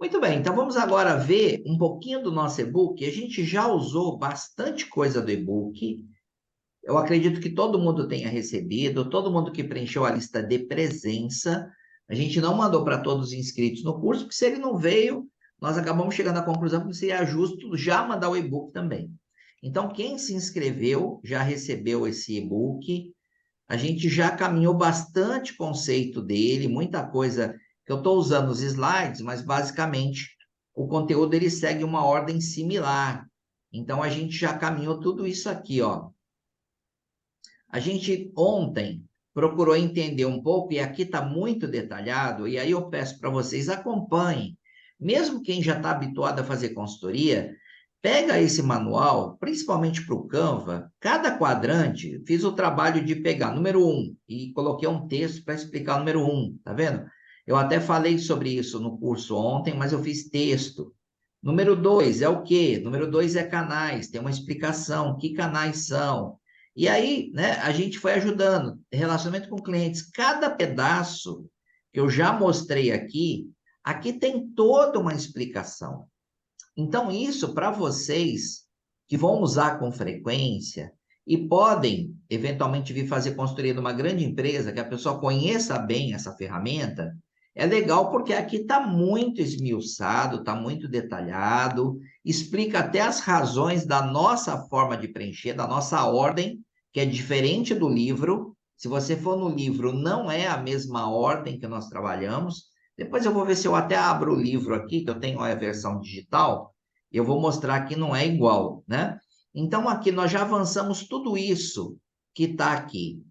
Muito bem, então vamos agora ver um pouquinho do nosso e-book. A gente já usou bastante coisa do e-book. Eu acredito que todo mundo tenha recebido, todo mundo que preencheu a lista de presença. A gente não mandou para todos os inscritos no curso, porque se ele não veio, nós acabamos chegando à conclusão que seria justo já mandar o e-book também. Então, quem se inscreveu já recebeu esse e-book. A gente já caminhou bastante conceito dele, muita coisa que eu estou usando os slides, mas basicamente o conteúdo ele segue uma ordem similar. Então, a gente já caminhou tudo isso aqui, ó. A gente ontem procurou entender um pouco, e aqui está muito detalhado, e aí eu peço para vocês acompanhem. Mesmo quem já está habituado a fazer consultoria, pega esse manual, principalmente para o Canva, cada quadrante, fiz o trabalho de pegar número 1 e coloquei um texto para explicar o número 1, tá vendo? Eu até falei sobre isso no curso ontem, mas eu fiz texto. Número 2 é o quê? Número 2 é canais, tem uma explicação, que canais são. E aí, né, a gente foi ajudando, relacionamento com clientes. Cada pedaço que eu já mostrei aqui, aqui tem toda uma explicação. Então, isso para vocês que vão usar com frequência e podem, eventualmente, vir fazer consultoria de uma grande empresa, que a pessoa conheça bem essa ferramenta, é legal porque aqui está muito esmiuçado, está muito detalhado, explica até as razões da nossa forma de preencher, da nossa ordem, que é diferente do livro. Se você for no livro, não é a mesma ordem que nós trabalhamos. Depois eu vou ver se eu até abro o livro aqui, que eu tenho a versão digital, eu vou mostrar que não é igual, né? Então, aqui nós já avançamos tudo isso que está aqui.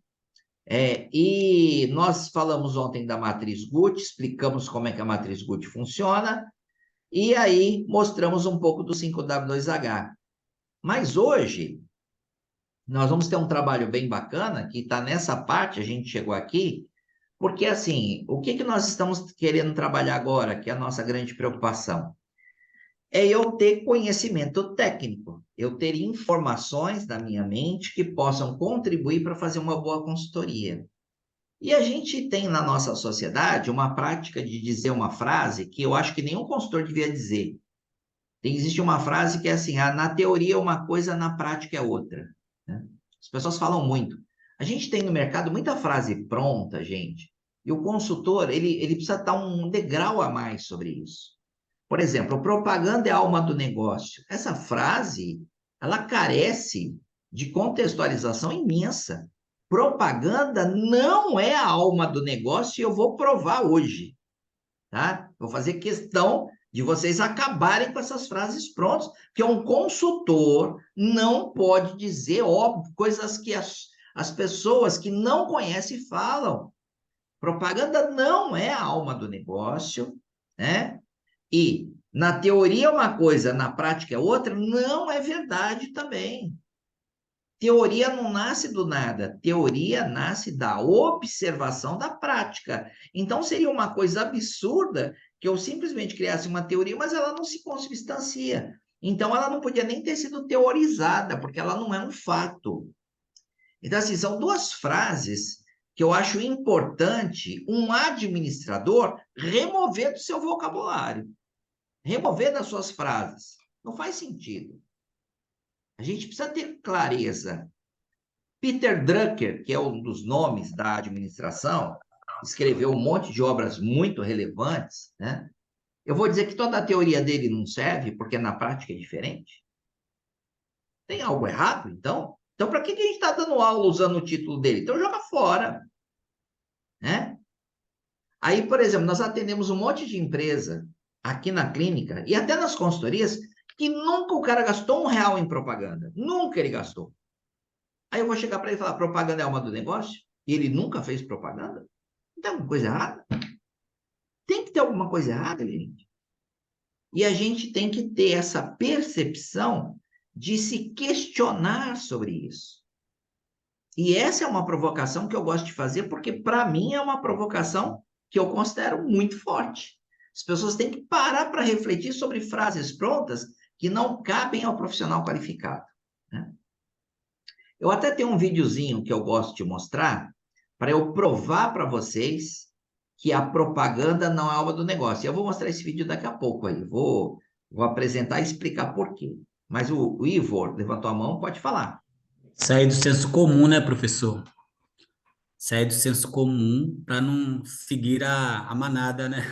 E nós falamos ontem da matriz Guth, explicamos como é que a matriz Guth funciona, e aí mostramos um pouco do 5W2H. Mas hoje, nós vamos ter um trabalho bem bacana, que está nessa parte, a gente chegou aqui, porque assim, o que nós estamos querendo trabalhar agora, que é a nossa grande preocupação? É eu ter conhecimento técnico, eu ter informações na minha mente que possam contribuir para fazer uma boa consultoria. E a gente tem na nossa sociedade uma prática de dizer uma frase que eu acho que nenhum consultor devia dizer. Existe uma frase que é assim, na teoria é uma coisa, na prática é outra, né? As pessoas falam muito. A gente tem no mercado muita frase pronta, gente, e o consultor, ele precisa estar um degrau a mais sobre isso. Por exemplo, propaganda é a alma do negócio. Essa frase, ela carece de contextualização imensa. Propaganda não é a alma do negócio e eu vou provar hoje, tá? Vou fazer questão de vocês acabarem com essas frases prontas, porque um consultor não pode dizer, óbvio, coisas que as pessoas que não conhecem falam. Propaganda não é a alma do negócio, né? E na teoria é uma coisa, na prática é outra, não é verdade também. Teoria não nasce do nada, teoria nasce da observação da prática. Então seria uma coisa absurda que eu simplesmente criasse uma teoria, mas ela não se consubstancia. Então ela não podia nem ter sido teorizada, porque ela não é um fato. Então, assim, são duas frases que eu acho importante um administrador remover do seu vocabulário. Remover das suas frases. Não faz sentido. A gente precisa ter clareza. Peter Drucker, que é um dos nomes da administração, escreveu um monte de obras muito relevantes, né? Eu vou dizer que toda a teoria dele não serve, porque na prática é diferente. Tem algo errado, então? Então, para que a gente está dando aula usando o título dele? Então, joga fora, né? Aí, por exemplo, nós atendemos um monte de empresa aqui na clínica e até nas consultorias que nunca o cara gastou R$ 1 em propaganda. Nunca ele gastou. Aí eu vou chegar para ele e falar, propaganda é alma do negócio? E ele nunca fez propaganda? Tem alguma coisa errada? Tem que ter alguma coisa errada, gente. E a gente tem que ter essa percepção de se questionar sobre isso. E essa é uma provocação que eu gosto de fazer, porque para mim é uma provocação que eu considero muito forte. As pessoas têm que parar para refletir sobre frases prontas que não cabem ao profissional qualificado, né? Eu até tenho um videozinho que eu gosto de mostrar para eu provar para vocês que a propaganda não é alvo do negócio. E eu vou mostrar esse vídeo daqui a pouco aí. Vou apresentar e explicar por quê. Mas o Ivor levantou a mão, pode falar. Sair do senso comum, né, professor? Sair do senso comum para não seguir a manada, né?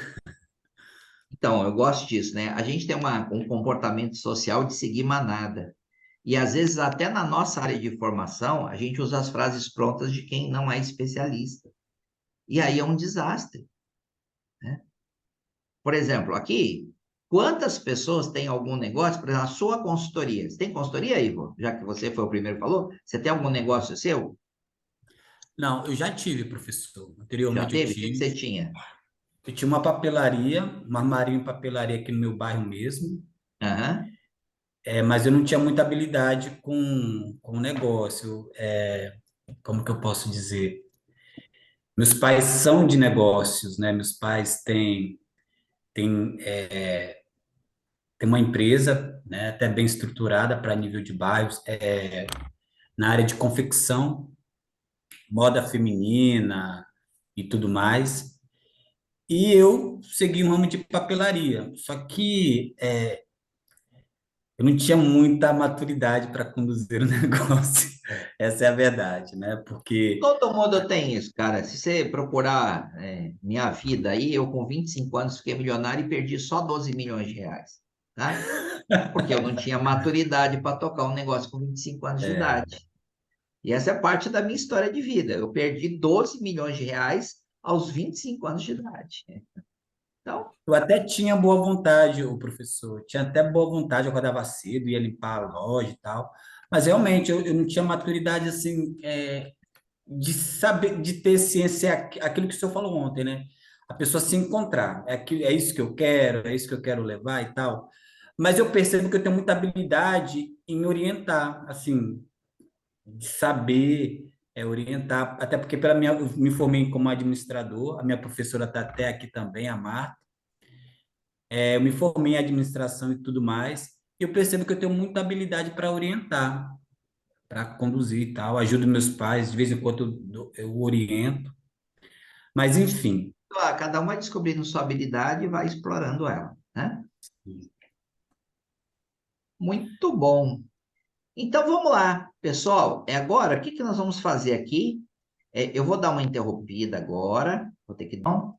Então, eu gosto disso, né? A gente tem um comportamento social de seguir manada. E às vezes, até na nossa área de formação, a gente usa as frases prontas de quem não é especialista. E aí é um desastre, né? Por exemplo, aqui, quantas pessoas têm algum negócio, por exemplo, a sua consultoria? Você tem consultoria, Ivo? Já que você foi o primeiro que falou, você tem algum negócio seu? Não, eu já tive, professor. Já Anteriormente eu teve? O que que tive. você tinha? Eu tinha uma papelaria, um armarinho em papelaria aqui no meu bairro mesmo, Aham. mas eu não tinha muita habilidade com o negócio. Como que eu posso dizer? Meus pais são de negócios, né? Meus pais têm, têm uma empresa, né, até bem estruturada para nível de bairros, na área de confecção, moda feminina e tudo mais. E eu segui um ramo de papelaria. Só que eu não tinha muita maturidade para conduzir o negócio. Essa é a verdade, né? Porque Todo mundo tem isso, cara. Se você procurar minha vida aí, eu com 25 anos fiquei milionário e perdi só 12 milhões de reais, tá? Porque eu não tinha maturidade para tocar um negócio com 25 anos de idade. E essa é parte da minha história de vida. Eu perdi 12 milhões de reais aos 25 anos de idade. Então, eu até tinha boa vontade, o professor, tinha até boa vontade, eu acordava cedo, ia limpar a loja e tal, mas realmente eu não tinha maturidade assim, de saber, de ter ciência, aquilo que o senhor falou ontem, né? A pessoa se encontrar, é isso que eu quero, é isso que eu quero levar e tal. Mas eu percebo que eu tenho muita habilidade em orientar, assim, de saber orientar, até porque eu me formei como administrador, a minha professora está até aqui também, a Marta. Eu me formei em administração e tudo mais, e eu percebo que eu tenho muita habilidade para orientar, para conduzir e tal, ajudo meus pais, de vez em quando eu oriento, mas enfim. cada um vai descobrindo sua habilidade e vai explorando ela, né? Muito bom. Então vamos lá, pessoal. Agora, o que que nós vamos fazer aqui? Eu vou dar uma interrompida agora. Vou ter que dar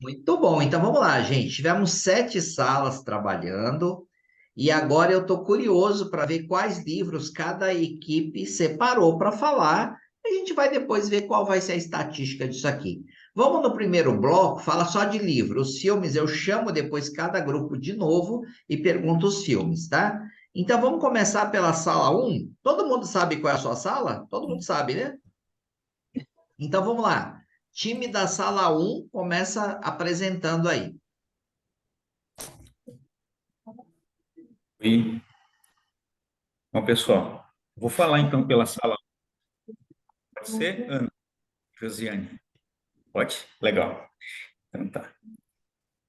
Muito bom. Então vamos lá, gente. Tivemos 7 salas trabalhando e agora eu estou curioso para ver quais livros cada equipe separou para falar. A gente vai depois ver qual vai ser a estatística disso aqui. Vamos no primeiro bloco, fala só de livro. Os filmes eu chamo depois cada grupo de novo e pergunto os filmes, tá? Então vamos começar pela sala um. Todo mundo sabe qual é a sua sala? Todo mundo sabe, né? Então vamos lá. Time da sala um começa apresentando aí. E, bom, pessoal, vou falar então pela sala. Pode ser, Ana, Josiane? Pode? Legal. Então tá.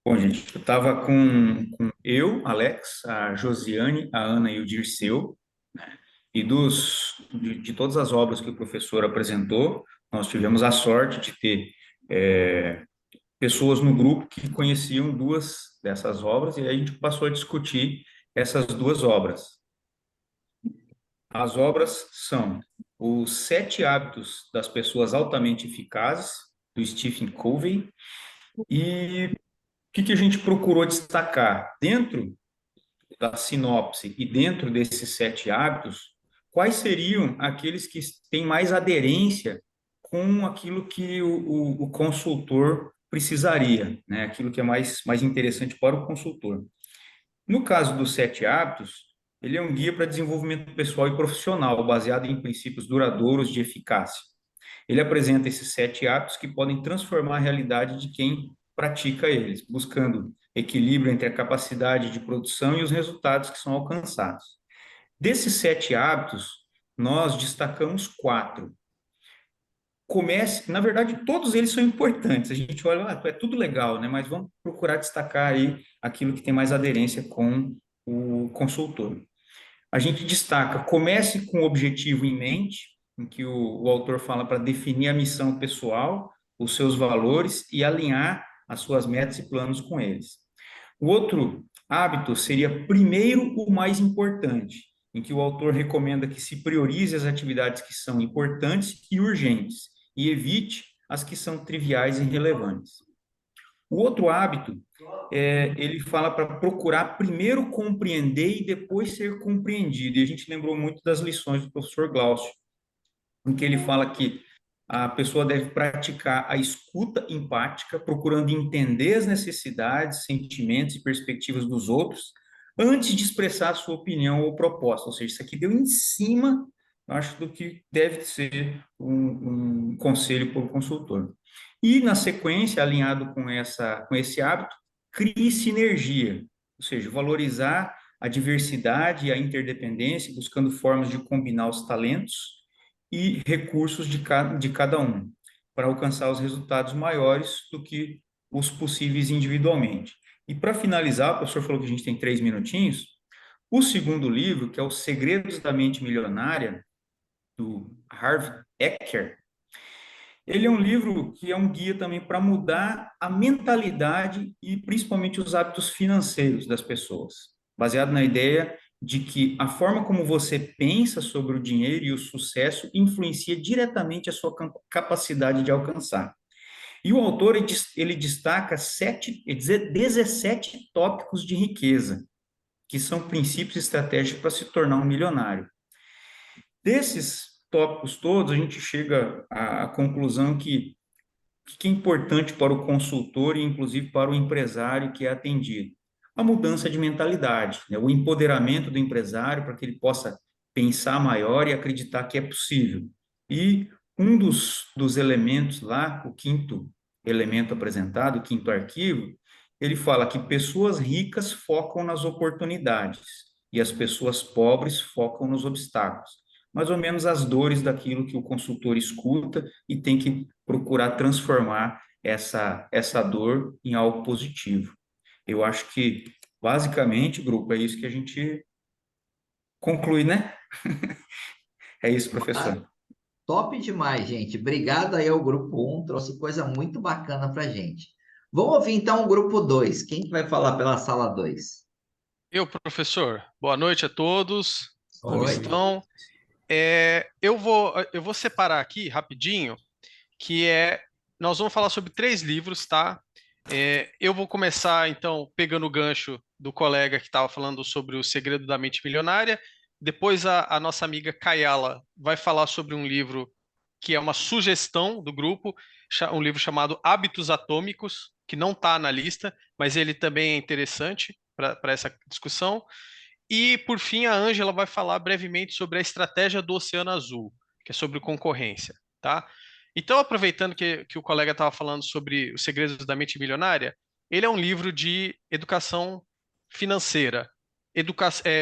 Bom, gente, eu estava com eu, Alex, a Josiane, a Ana e o Dirceu, e de todas as obras que o professor apresentou, nós tivemos a sorte de ter pessoas no grupo que conheciam duas dessas obras, e aí a gente passou a discutir essas duas obras. As obras são Os Sete Hábitos das Pessoas Altamente Eficazes, do Stephen Covey, e o que a gente procurou destacar? Dentro da sinopse e dentro desses sete hábitos, quais seriam aqueles que têm mais aderência com aquilo que o consultor precisaria, né? Aquilo que é mais interessante para o consultor. No caso dos sete hábitos, ele é um guia para desenvolvimento pessoal e profissional, baseado em princípios duradouros de eficácia. Ele apresenta esses sete hábitos que podem transformar a realidade de quem pratica eles, buscando equilíbrio entre a capacidade de produção e os resultados que são alcançados. Desses sete hábitos, nós destacamos quatro. Comece, na verdade, todos eles são importantes. A gente olha, é tudo legal, né? Mas vamos procurar destacar aí aquilo que tem mais aderência com o consultor. A gente destaca, comece com o objetivo em mente, em que o autor fala para definir a missão pessoal, os seus valores e alinhar as suas metas e planos com eles. O outro hábito seria primeiro o mais importante, em que o autor recomenda que se priorize as atividades que são importantes e urgentes e evite as que são triviais e irrelevantes. O outro hábito, ele fala para procurar primeiro compreender e depois ser compreendido. E a gente lembrou muito das lições do professor Glaucio, em que ele fala que a pessoa deve praticar a escuta empática, procurando entender as necessidades, sentimentos e perspectivas dos outros, antes de expressar a sua opinião ou proposta. Ou seja, isso aqui deu em cima, acho, do que deve ser um conselho para o consultor. E, na sequência, alinhado com esse hábito, crie sinergia, ou seja, valorizar a diversidade e a interdependência, buscando formas de combinar os talentos e recursos de cada um, para alcançar os resultados maiores do que os possíveis individualmente. E para finalizar, o professor falou que a gente tem 3 minutinhos, o segundo livro, que é Os Segredos da Mente Milionária, do Harv Eker, ele é um livro que é um guia também para mudar a mentalidade e principalmente os hábitos financeiros das pessoas, baseado na ideia de que a forma como você pensa sobre o dinheiro e o sucesso influencia diretamente a sua capacidade de alcançar. E o autor, ele destaca 17 tópicos de riqueza, que são princípios estratégicos para se tornar um milionário. Desses tópicos todos, a gente chega à conclusão que é importante para o consultor e, inclusive, para o empresário que é atendido. A mudança de mentalidade, né? O empoderamento do empresário para que ele possa pensar maior e acreditar que é possível. E um dos elementos lá, o quinto elemento apresentado, o quinto arquivo, ele fala que pessoas ricas focam nas oportunidades e as pessoas pobres focam nos obstáculos. Mais ou menos as dores daquilo que o consultor escuta e tem que procurar transformar essa dor em algo positivo. Eu acho que, basicamente, grupo, é isso que a gente conclui, né? É isso, professor. Top demais, gente. Obrigado aí ao grupo 1, trouxe coisa muito bacana para gente. Vamos ouvir então o grupo 2. Quem que vai falar pela sala 2? Eu, professor. Boa noite a todos. Como Oi. estão? Eu vou separar aqui rapidinho, que nós vamos falar sobre 3 livros, tá? Eu vou começar, então, pegando o gancho do colega que estava falando sobre o segredo da mente milionária. Depois a nossa amiga Kayala vai falar sobre um livro que é uma sugestão do grupo, um livro chamado Hábitos Atômicos, que não está na lista, mas ele também é interessante para essa discussão. E, por fim, a Ângela vai falar brevemente sobre a estratégia do Oceano Azul, que é sobre concorrência, tá? Então, aproveitando que o colega estava falando sobre os segredos da mente milionária, ele é um livro de educação financeira,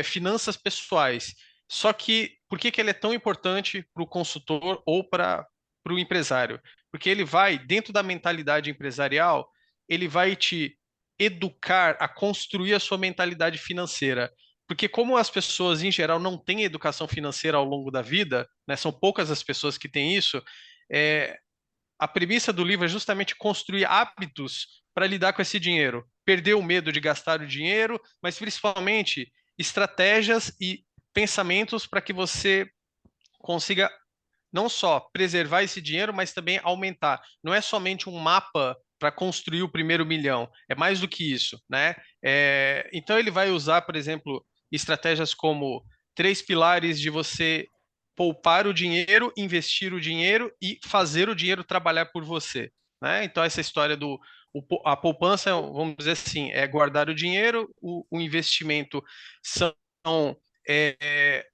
finanças pessoais. Só que, por que ele é tão importante para o consultor ou para o empresário? Porque ele vai, dentro da mentalidade empresarial, ele vai te educar a construir a sua mentalidade financeira. Porque como as pessoas, em geral, não têm educação financeira ao longo da vida, né, são poucas as pessoas que têm isso, é, a premissa do livro é justamente construir hábitos para lidar com esse dinheiro. Perder o medo de gastar o dinheiro, mas principalmente estratégias e pensamentos para que você consiga não só preservar esse dinheiro, mas também aumentar. Não é somente um mapa para construir o primeiro milhão, é mais do que isso, né? Então ele vai usar, por exemplo, estratégias como 3 pilares de você poupar o dinheiro, investir o dinheiro e fazer o dinheiro trabalhar por você, né? Então essa história a poupança, vamos dizer assim, é guardar o dinheiro, o investimento são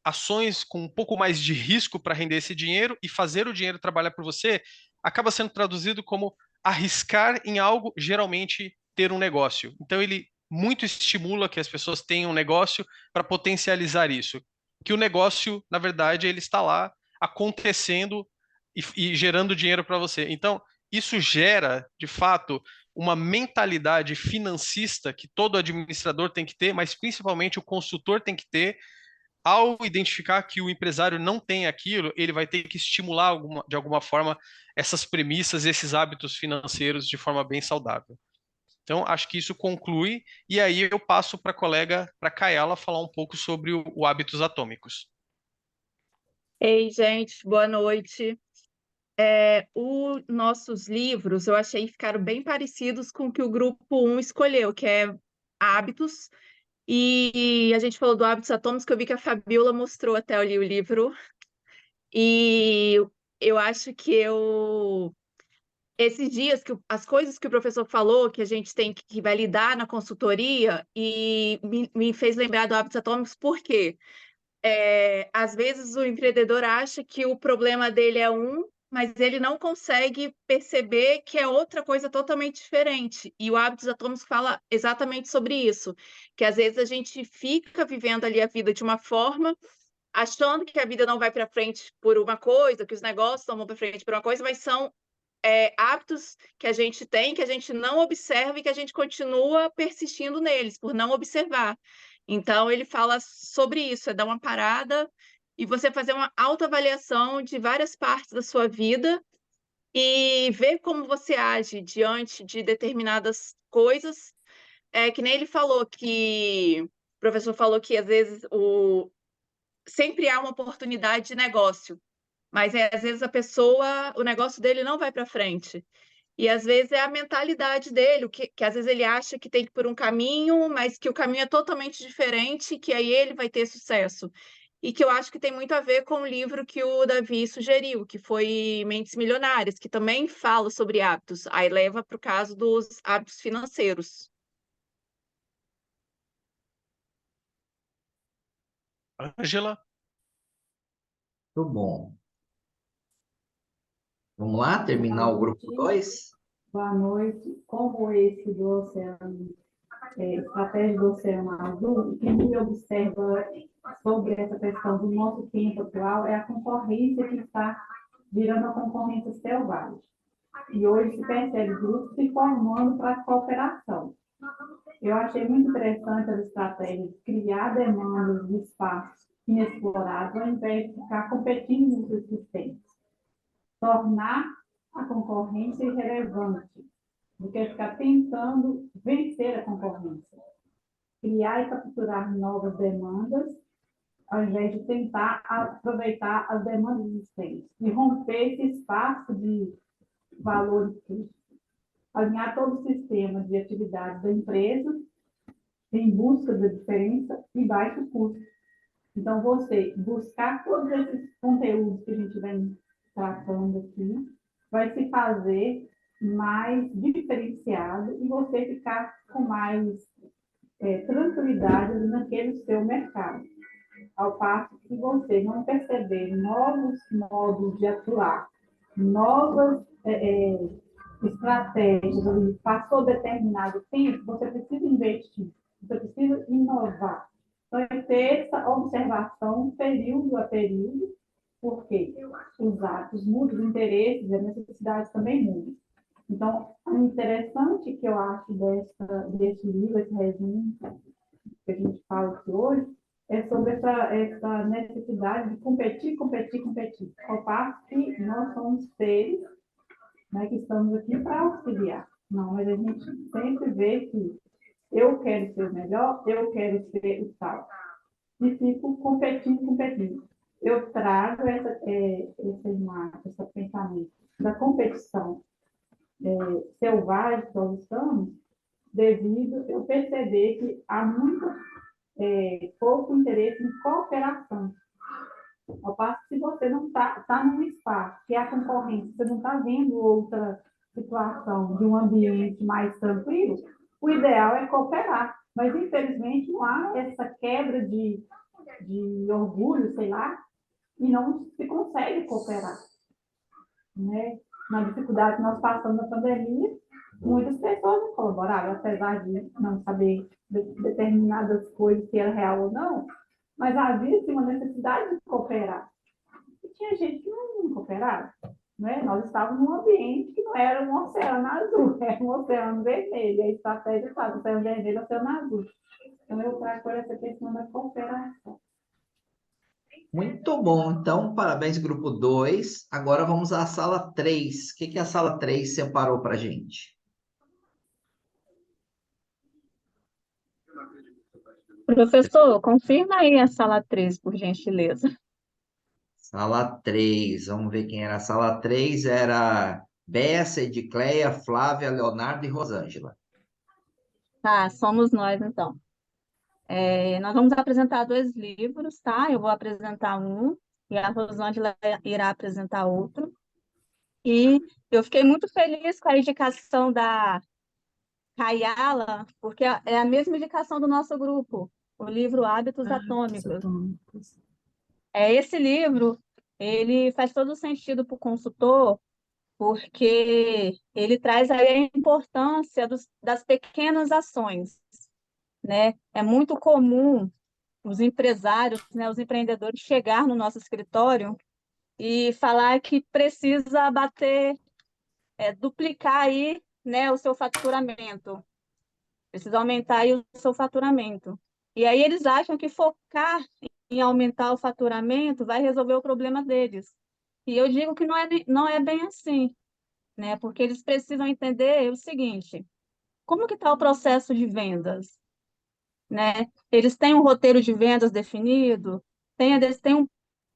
ações com um pouco mais de risco para render esse dinheiro e fazer o dinheiro trabalhar por você, acaba sendo traduzido como arriscar em algo, geralmente ter um negócio. Então ele muito estimula que as pessoas tenham um negócio para potencializar isso. Que o negócio, na verdade, ele está lá acontecendo e gerando dinheiro para você. Então, isso gera, de fato, uma mentalidade financista que todo administrador tem que ter, mas principalmente o consultor tem que ter, ao identificar que o empresário não tem aquilo, ele vai ter que estimular de alguma forma essas premissas, esses hábitos financeiros de forma bem saudável. Então, acho que isso conclui, e aí eu passo para a colega, para a Kaela, falar um pouco sobre o hábitos atômicos. Ei, gente, boa noite. Os nossos livros, eu achei que ficaram bem parecidos com o que o grupo 1 escolheu, que é hábitos. E a gente falou do hábitos atômicos, que eu vi que a Fabiola mostrou até eu li o livro. E eu acho que esses dias, as coisas que o professor falou, que a gente tem que validar na consultoria, e me fez lembrar do hábitos atômicos, por quê? Às vezes o empreendedor acha que o problema dele é mas ele não consegue perceber que é outra coisa totalmente diferente. E o Hábitos Atômicos fala exatamente sobre isso, que às vezes a gente fica vivendo ali a vida de uma forma, achando que a vida não vai para frente por uma coisa, que os negócios não vão para frente por uma coisa, mas são hábitos que a gente tem, que a gente não observa e que a gente continua persistindo neles, por não observar. Então, ele fala sobre isso, é dar uma parada e você fazer uma autoavaliação de várias partes da sua vida e ver como você age diante de determinadas coisas. Que nem ele falou que o professor falou que às vezes sempre há uma oportunidade de negócio, mas às vezes o negócio dele não vai para frente. E às vezes é a mentalidade dele, que às vezes ele acha que tem que ir por um caminho, mas que o caminho é totalmente diferente, que aí ele vai ter sucesso. E que eu acho que tem muito a ver com o livro que o Davi sugeriu, que foi Mentes Milionárias, que também fala sobre hábitos. Aí leva para o caso dos hábitos financeiros. Ângela? Muito bom. Vamos lá, terminar o grupo 2? Boa noite. Como esse do Oceano, estratégia do Oceano Azul, o que me observa sobre essa questão do nosso tempo atual é a concorrência que está virando a concorrência selvagem. E hoje se percebe grupos se formando para a cooperação. Eu achei muito interessante as estratégias de criar demandas de espaços inexplorados, ao invés de ficar competindo nos existentes. Tornar a concorrência irrelevante, do que ficar tentando vencer a concorrência. Criar e capturar novas demandas, ao invés de tentar aproveitar as demandas existentes. E romper esse espaço de valor e custo. Alinhar todo o sistema de atividades da empresa em busca da diferença e baixo custo. Então, você buscar todos esses conteúdos que a gente vem tratando aqui, vai se fazer mais diferenciado e você ficar com mais tranquilidade naquele seu mercado. Ao passo que você não perceber novos modos de atuar, novas estratégias, passou determinado tempo, você precisa investir, você precisa inovar. Então, é ter essa observação período a período, porque os hábitos mudam, os interesses, as necessidades também mudam. Então, o interessante que eu acho desse livro, esse resumo que a gente fala aqui hoje, é sobre essa necessidade de competir. Ao passo que nós somos seres, né, que estamos aqui para auxiliar. Não, mas a gente sempre vê que eu quero ser o melhor, eu quero ser o tal. E fico competindo. Eu trago esse pensamento da competição selvagem que nós estamos, devido eu perceber que há muito pouco interesse em cooperação. Ao passo que se você não está num espaço que é a concorrência, você não está vendo outra situação de um ambiente mais tranquilo, o ideal é cooperar. Mas, infelizmente, não há essa quebra de orgulho, sei lá, e não se consegue cooperar. Né? Na dificuldade que nós passamos na pandemia, muitas pessoas não colaboraram, apesar de não saber determinadas coisas, se era real ou não, mas havia uma necessidade de cooperar. E tinha gente que não cooperava. Né? Nós estávamos num ambiente que não era um oceano azul, era um oceano vermelho. A estratégia fala, oceano vermelho, oceano azul. Então, eu trago essa questão da cooperação. Muito bom. Então, parabéns, grupo 2. Agora vamos à sala 3. O que que a sala 3 separou para a gente? Professor, confirma aí a sala 3, por gentileza. Sala 3. Vamos ver quem era a sala 3. Era Bessa, Edicleia, Flávia, Leonardo e Rosângela. Tá, somos nós, então. Nós vamos apresentar 2 livros, tá? Eu vou apresentar um e a Rosângela irá apresentar outro. E eu fiquei muito feliz com a indicação da Kayala, porque é a mesma indicação do nosso grupo, o livro Hábitos Atômicos. Esse livro, ele faz todo sentido para o consultor, porque ele traz aí a importância das pequenas ações, né? É muito comum os empresários, né, os empreendedores chegar no nosso escritório e falar que precisa duplicar aí, né, o seu faturamento, precisa aumentar aí o seu faturamento. E aí eles acham que focar em aumentar o faturamento vai resolver o problema deles. E eu digo que não é bem assim, né? Porque eles precisam entender o seguinte: como que está o processo de vendas, né? Eles têm um roteiro de vendas definido, têm um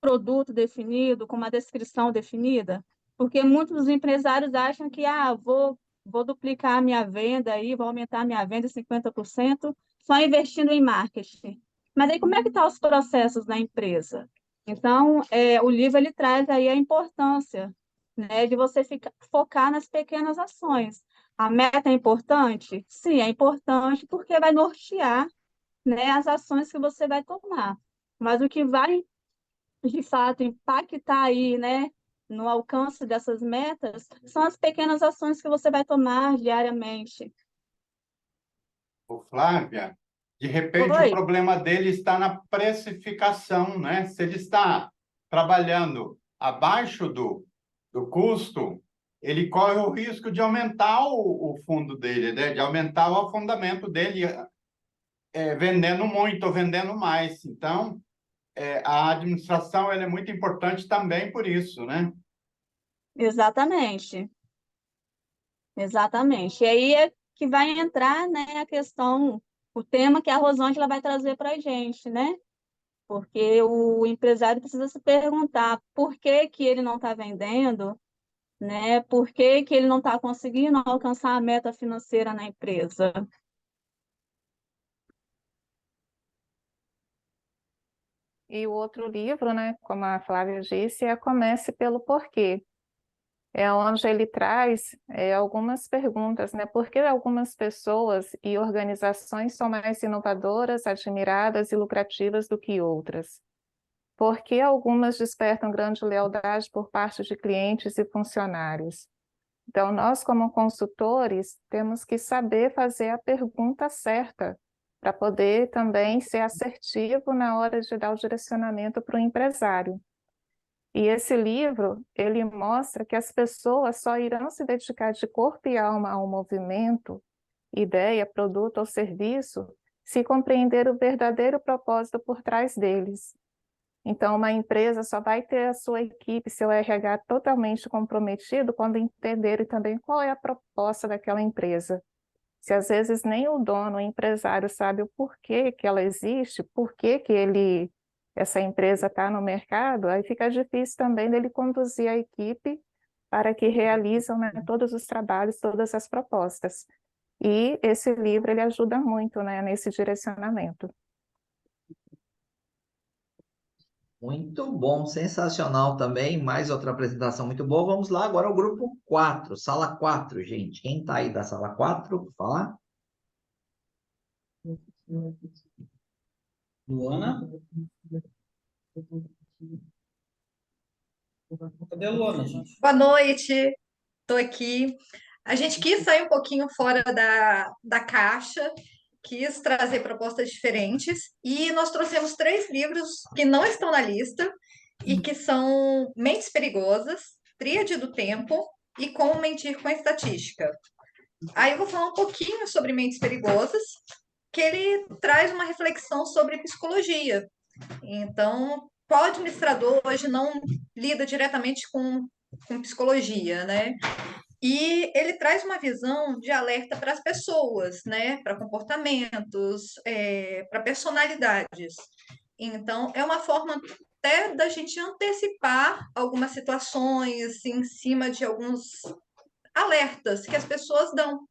produto definido, com uma descrição definida, porque muitos dos empresários acham que vou duplicar a minha venda aí, vou aumentar a minha venda em 50% só investindo em marketing. Mas aí como é que estão os processos na empresa? Então, o livro ele traz aí a importância, né, de você focar nas pequenas ações. A meta é importante? Sim, é importante porque vai nortear, né, as ações que você vai tomar. Mas o que vai, de fato, impactar aí, né, no alcance dessas metas, são as pequenas ações que você vai tomar diariamente. Ô, Flávia, de repente o Oi, problema dele está na precificação, né? Se ele está trabalhando abaixo do custo, ele corre o risco de aumentar o fundo dele, né? De aumentar o afundamento dele, vendendo muito ou vendendo mais. Então, a administração ela é muito importante também por isso, né? exatamente, exatamente. E aí é que vai entrar, né, a questão, o tema que a Rosângela vai trazer para a gente, né? Porque o empresário precisa se perguntar por que que ele não está vendendo, né? Por que que ele não está conseguindo alcançar a meta financeira na empresa? E o outro livro, né, como a Flávia disse, é Comece pelo Porquê. É onde ele traz algumas perguntas, né? Por que algumas pessoas e organizações são mais inovadoras, admiradas e lucrativas do que outras? Por que algumas despertam grande lealdade por parte de clientes e funcionários? Então, nós, como consultores, temos que saber fazer a pergunta certa para poder também ser assertivo na hora de dar o direcionamento para o empresário. E esse livro, ele mostra que as pessoas só irão se dedicar de corpo e alma ao movimento, ideia, produto ou serviço, se compreender o verdadeiro propósito por trás deles. Então, uma empresa só vai ter a sua equipe, seu RH totalmente comprometido quando entenderem também qual é a proposta daquela empresa. Se às vezes nem o dono, o empresário sabe o porquê que ela existe, porquê que essa empresa está no mercado, aí fica difícil também dele conduzir a equipe para que realizem, né, todos os trabalhos, todas as propostas. E esse livro ele ajuda muito, né, nesse direcionamento. Muito bom, sensacional também. Mais outra apresentação muito boa. Vamos lá agora ao grupo 4, sala 4, gente. Quem está aí da sala 4, por falar? Luana? Cadê a Luana, gente? Boa noite, estou aqui. A gente quis sair um pouquinho fora da caixa, quis trazer propostas diferentes, e nós trouxemos 3 livros que não estão na lista e que são Mentes Perigosas, Tríade do Tempo e Como Mentir com a Estatística. Aí eu vou falar um pouquinho sobre Mentes Perigosas, que ele traz uma reflexão sobre psicologia. Então, qual administrador hoje não lida diretamente com psicologia, né? E ele traz uma visão de alerta para as pessoas, né? Para comportamentos, para personalidades. Então, é uma forma até da gente antecipar algumas situações em cima de alguns alertas que as pessoas dão.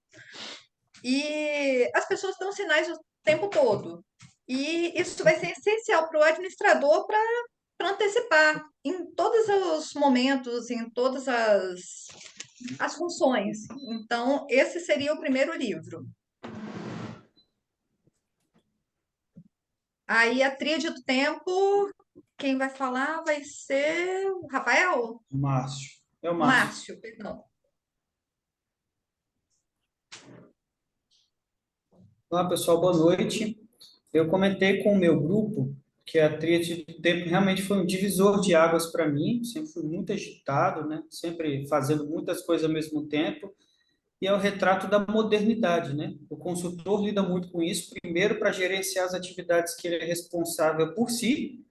E as pessoas dão sinais o tempo todo. E isso vai ser essencial para o administrador para antecipar em todos os momentos, em todas as funções. Então, esse seria o primeiro livro. Aí, a tríade do tempo, quem vai falar vai ser o Rafael? Márcio. É o Márcio. Márcio, perdão. Olá, pessoal, boa noite. Eu comentei com o meu grupo que a tríade do tempo realmente foi um divisor de águas para mim, sempre fui muito agitado, né? Sempre fazendo muitas coisas ao mesmo tempo, e é o retrato da modernidade, né? O consultor lida muito com isso, primeiro para gerenciar as atividades que ele é responsável por si,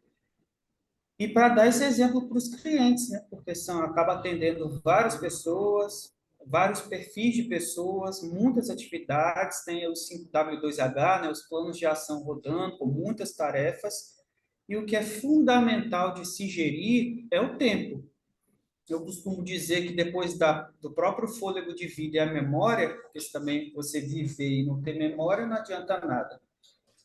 e para dar esse exemplo para os clientes, né? Porque acaba atendendo várias pessoas, vários perfis de pessoas, muitas atividades, tem os 5W2H, né? Os planos de ação rodando, com muitas tarefas, e o que é fundamental de se gerir é o tempo. Eu costumo dizer que depois do próprio fôlego de vida e a memória, porque se também você viver e não ter memória, não adianta nada.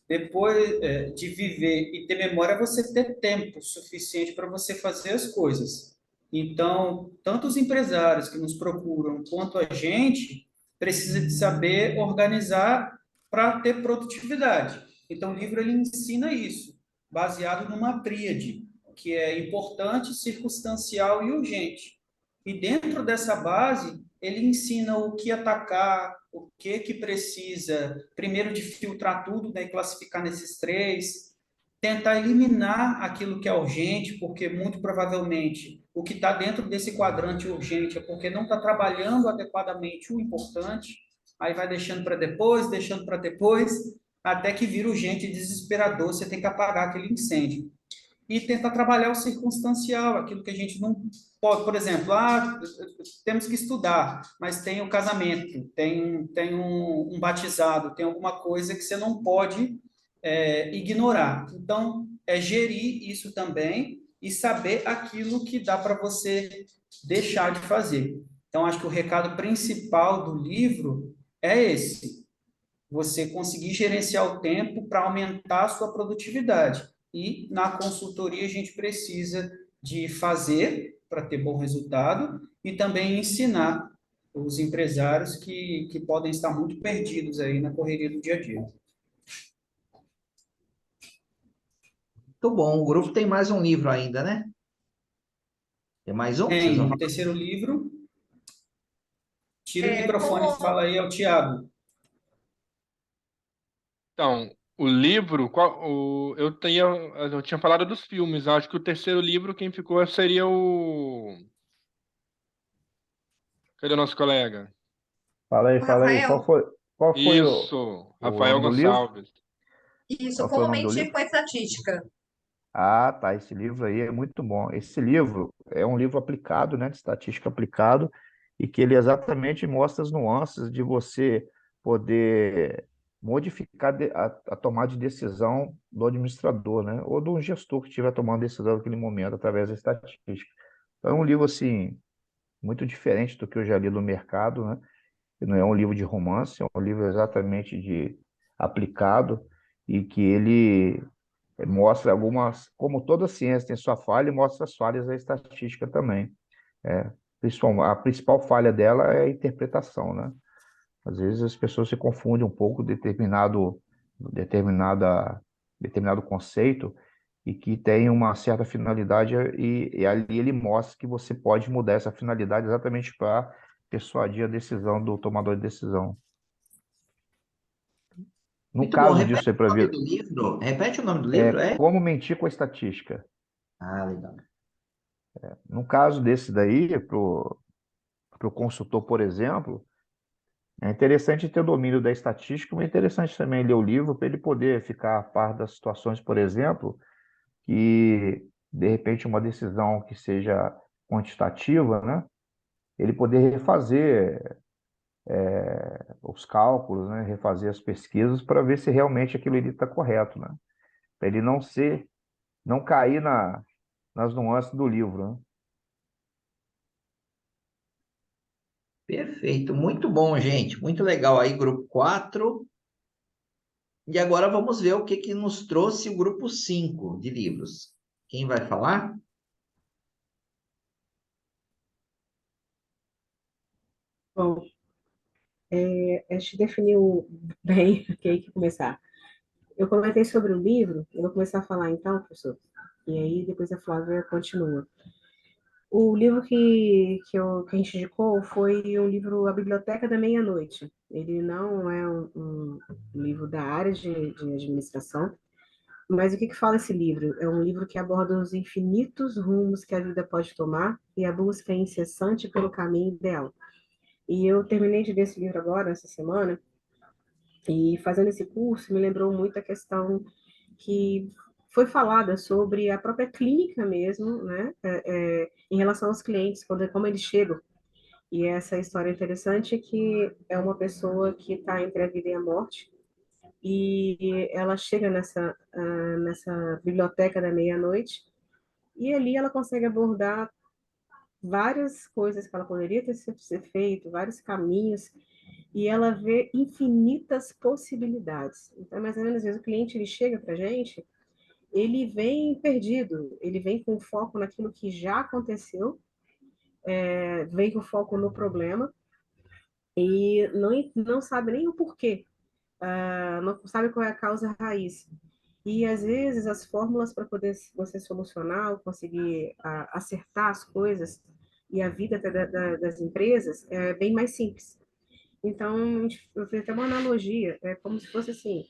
Depois de viver e ter memória, você ter tempo suficiente para você fazer as coisas. Então, tanto os empresários que nos procuram, quanto a gente, precisa de saber organizar para ter produtividade. Então, o livro ele ensina isso, baseado numa tríade, que é importante, circunstancial e urgente. E dentro dessa base, ele ensina o que atacar, o que precisa, primeiro de filtrar tudo, né, e classificar nesses três, tentar eliminar aquilo que é urgente, porque muito provavelmente o que está dentro desse quadrante urgente é porque não está trabalhando adequadamente o importante, aí vai deixando para depois, até que vira urgente e desesperador, você tem que apagar aquele incêndio. E tentar trabalhar o circunstancial, aquilo que a gente não pode, por exemplo, temos que estudar, mas tem o casamento, tem um batizado, tem alguma coisa que você não pode ignorar. Então, é gerir isso também e saber aquilo que dá para você deixar de fazer. Então, acho que o recado principal do livro é esse: você conseguir gerenciar o tempo para aumentar a sua produtividade. E na consultoria a gente precisa de fazer para ter bom resultado e também ensinar os empresários que podem estar muito perdidos aí na correria do dia a dia. Muito bom. O grupo tem mais um livro ainda, né? Tem mais um? Vocês vão Tem o falar? terceiro livro. Tira o É, microfone e fala aí ao Tiago. Então, o livro, eu tinha falado dos filmes, acho que o terceiro livro quem ficou seria o... Cadê o nosso colega? Fala aí, o fala aí. Qual Rafael, foi, qual foi Isso, o Rafael nome do livro? Gonçalves. isso, Qual foi o como nome do mentir livro? com a estatística. Ah, tá. Esse livro aí é muito bom. Esse livro é um livro aplicado, né, de estatística aplicado, e que ele exatamente mostra as nuances de você poder modificar a tomada de decisão do administrador, né, ou do gestor que estiver tomando decisão naquele momento através da estatística. Então, é um livro assim muito diferente do que eu já li no mercado, né? Não é um livro de romance, é um livro exatamente de aplicado e que ele mostra algumas, como toda ciência tem sua falha, e mostra as falhas da estatística também. É, a principal falha dela é a interpretação, né? Às vezes as pessoas se confundem um pouco determinado conceito e que tem uma certa finalidade e ali ele mostra que você pode mudar essa finalidade exatamente para persuadir a decisão do tomador de decisão. No Muito bom. caso Repete disso aí, o nome do livro. Repete o nome do livro, é é? como mentir com a estatística. Ah, legal. No caso desse daí, para o consultor, por exemplo, é interessante ter o domínio da estatística, mas é interessante também ler o livro para ele poder ficar a par das situações, por exemplo, que de repente, uma decisão que seja quantitativa, né? Ele poder refazer os cálculos, né? Refazer as pesquisas para ver se realmente aquilo ali está correto, né? Para ele não cair nas nuances do livro, né? Perfeito, muito bom, gente. Muito legal aí, grupo 4. E agora vamos ver o que que nos trouxe o grupo 5 de livros. Quem vai falar? Bom, a gente definiu bem quem que começar. Eu comentei sobre o livro, eu vou começar a falar então, professor, e aí depois a Flávia continua. O livro que a gente indicou foi o livro A Biblioteca da Meia-Noite. Ele não é um livro da área de administração, mas o que fala esse livro? É um livro que aborda os infinitos rumos que a vida pode tomar e a busca incessante pelo caminho ideal. E eu terminei de ler esse livro agora, essa semana, e fazendo esse curso me lembrou muito a questão que foi falada sobre a própria clínica mesmo, né, em relação aos clientes, como eles chegam. E essa história interessante é que é uma pessoa que está entre a vida e a morte, e ela chega nessa biblioteca da meia-noite, e ali ela consegue abordar várias coisas que ela poderia ter ser feito, vários caminhos, e ela vê infinitas possibilidades. Então, mais ou menos, às vezes o cliente ele chega para a gente, ele vem perdido, ele vem com foco naquilo que já aconteceu, vem com foco no problema, e não sabe nem o porquê, não sabe qual é a causa raiz. E às vezes as fórmulas para poder você solucionar ou conseguir acertar as coisas e a vida das empresas é bem mais simples. Então, eu fiz até uma analogia, é como se fosse assim,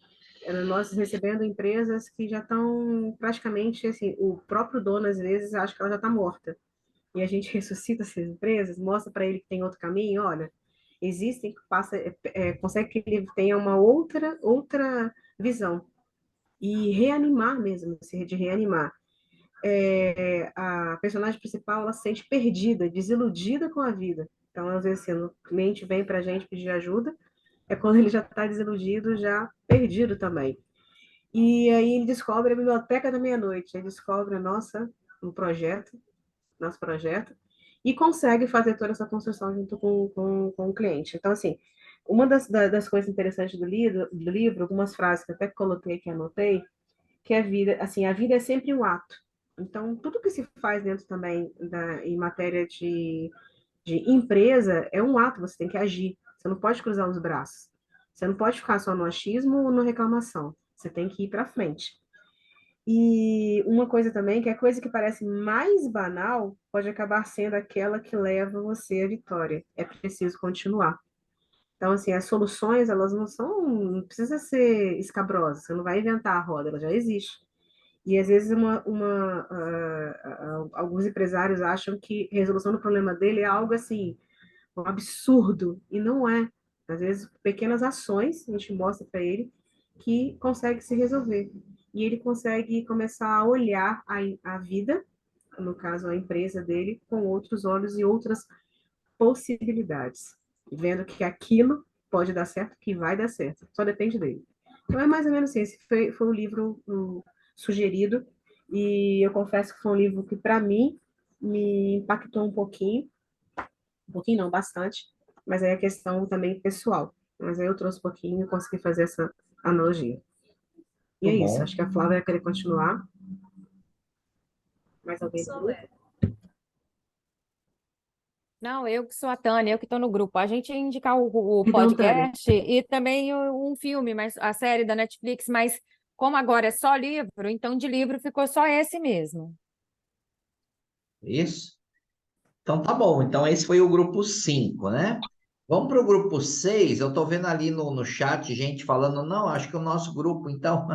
nós recebendo empresas que já estão praticamente assim, o próprio dono às vezes acha que ela já está morta. E a gente ressuscita essas empresas, mostra para ele que tem outro caminho, olha, existem, consegue que ele tenha uma outra visão. E reanimar mesmo, de reanimar. A personagem principal, ela se sente perdida, desiludida com a vida. Então, às vezes, assim, o cliente vem para a gente pedir ajuda, é quando ele já está desiludido, já perdido também. E aí ele descobre a Biblioteca da Meia-Noite, ele descobre um projeto, nosso projeto, e consegue fazer toda essa construção junto com o cliente. Então, assim, uma das coisas interessantes do livro, algumas frases que eu até coloquei que anotei, que a vida, assim, a vida é sempre um ato. Então, tudo que se faz dentro também em matéria de empresa é um ato, você tem que agir. Você não pode cruzar os braços. Você não pode ficar só no achismo ou na reclamação. Você tem que ir para frente. E uma coisa também, que a coisa que parece mais banal pode acabar sendo aquela que leva você à vitória. É preciso continuar. Então, assim, as soluções, elas não precisa ser escabrosas, você não vai inventar a roda, ela já existe. E às vezes alguns empresários acham que a resolução do problema dele é algo assim, um absurdo, e não é. Às vezes, pequenas ações, a gente mostra para ele que consegue se resolver. E ele consegue começar a olhar a vida, no caso, a empresa dele, com outros olhos e outras possibilidades, vendo que aquilo pode dar certo, que vai dar certo, só depende dele. Então é mais ou menos assim, esse foi o livro sugerido, e eu confesso que foi um livro que, para mim, me impactou um pouquinho não, bastante, mas aí é questão também pessoal. Mas aí eu trouxe um pouquinho e consegui fazer essa analogia. E é Muito isso, bom. acho que a Flávia vai querer continuar. Mais alguém do grupo? Não, eu que sou a Tânia, eu que estou no grupo. A gente ia indicar o Então, Tânia, podcast e também um filme, mas a série da Netflix, mas como agora é só livro, então de livro ficou só esse mesmo. Isso? Então tá bom. Então esse foi o grupo 5, né? Vamos para o grupo 6. Eu estou vendo ali no chat gente falando, não, acho que o nosso grupo, então,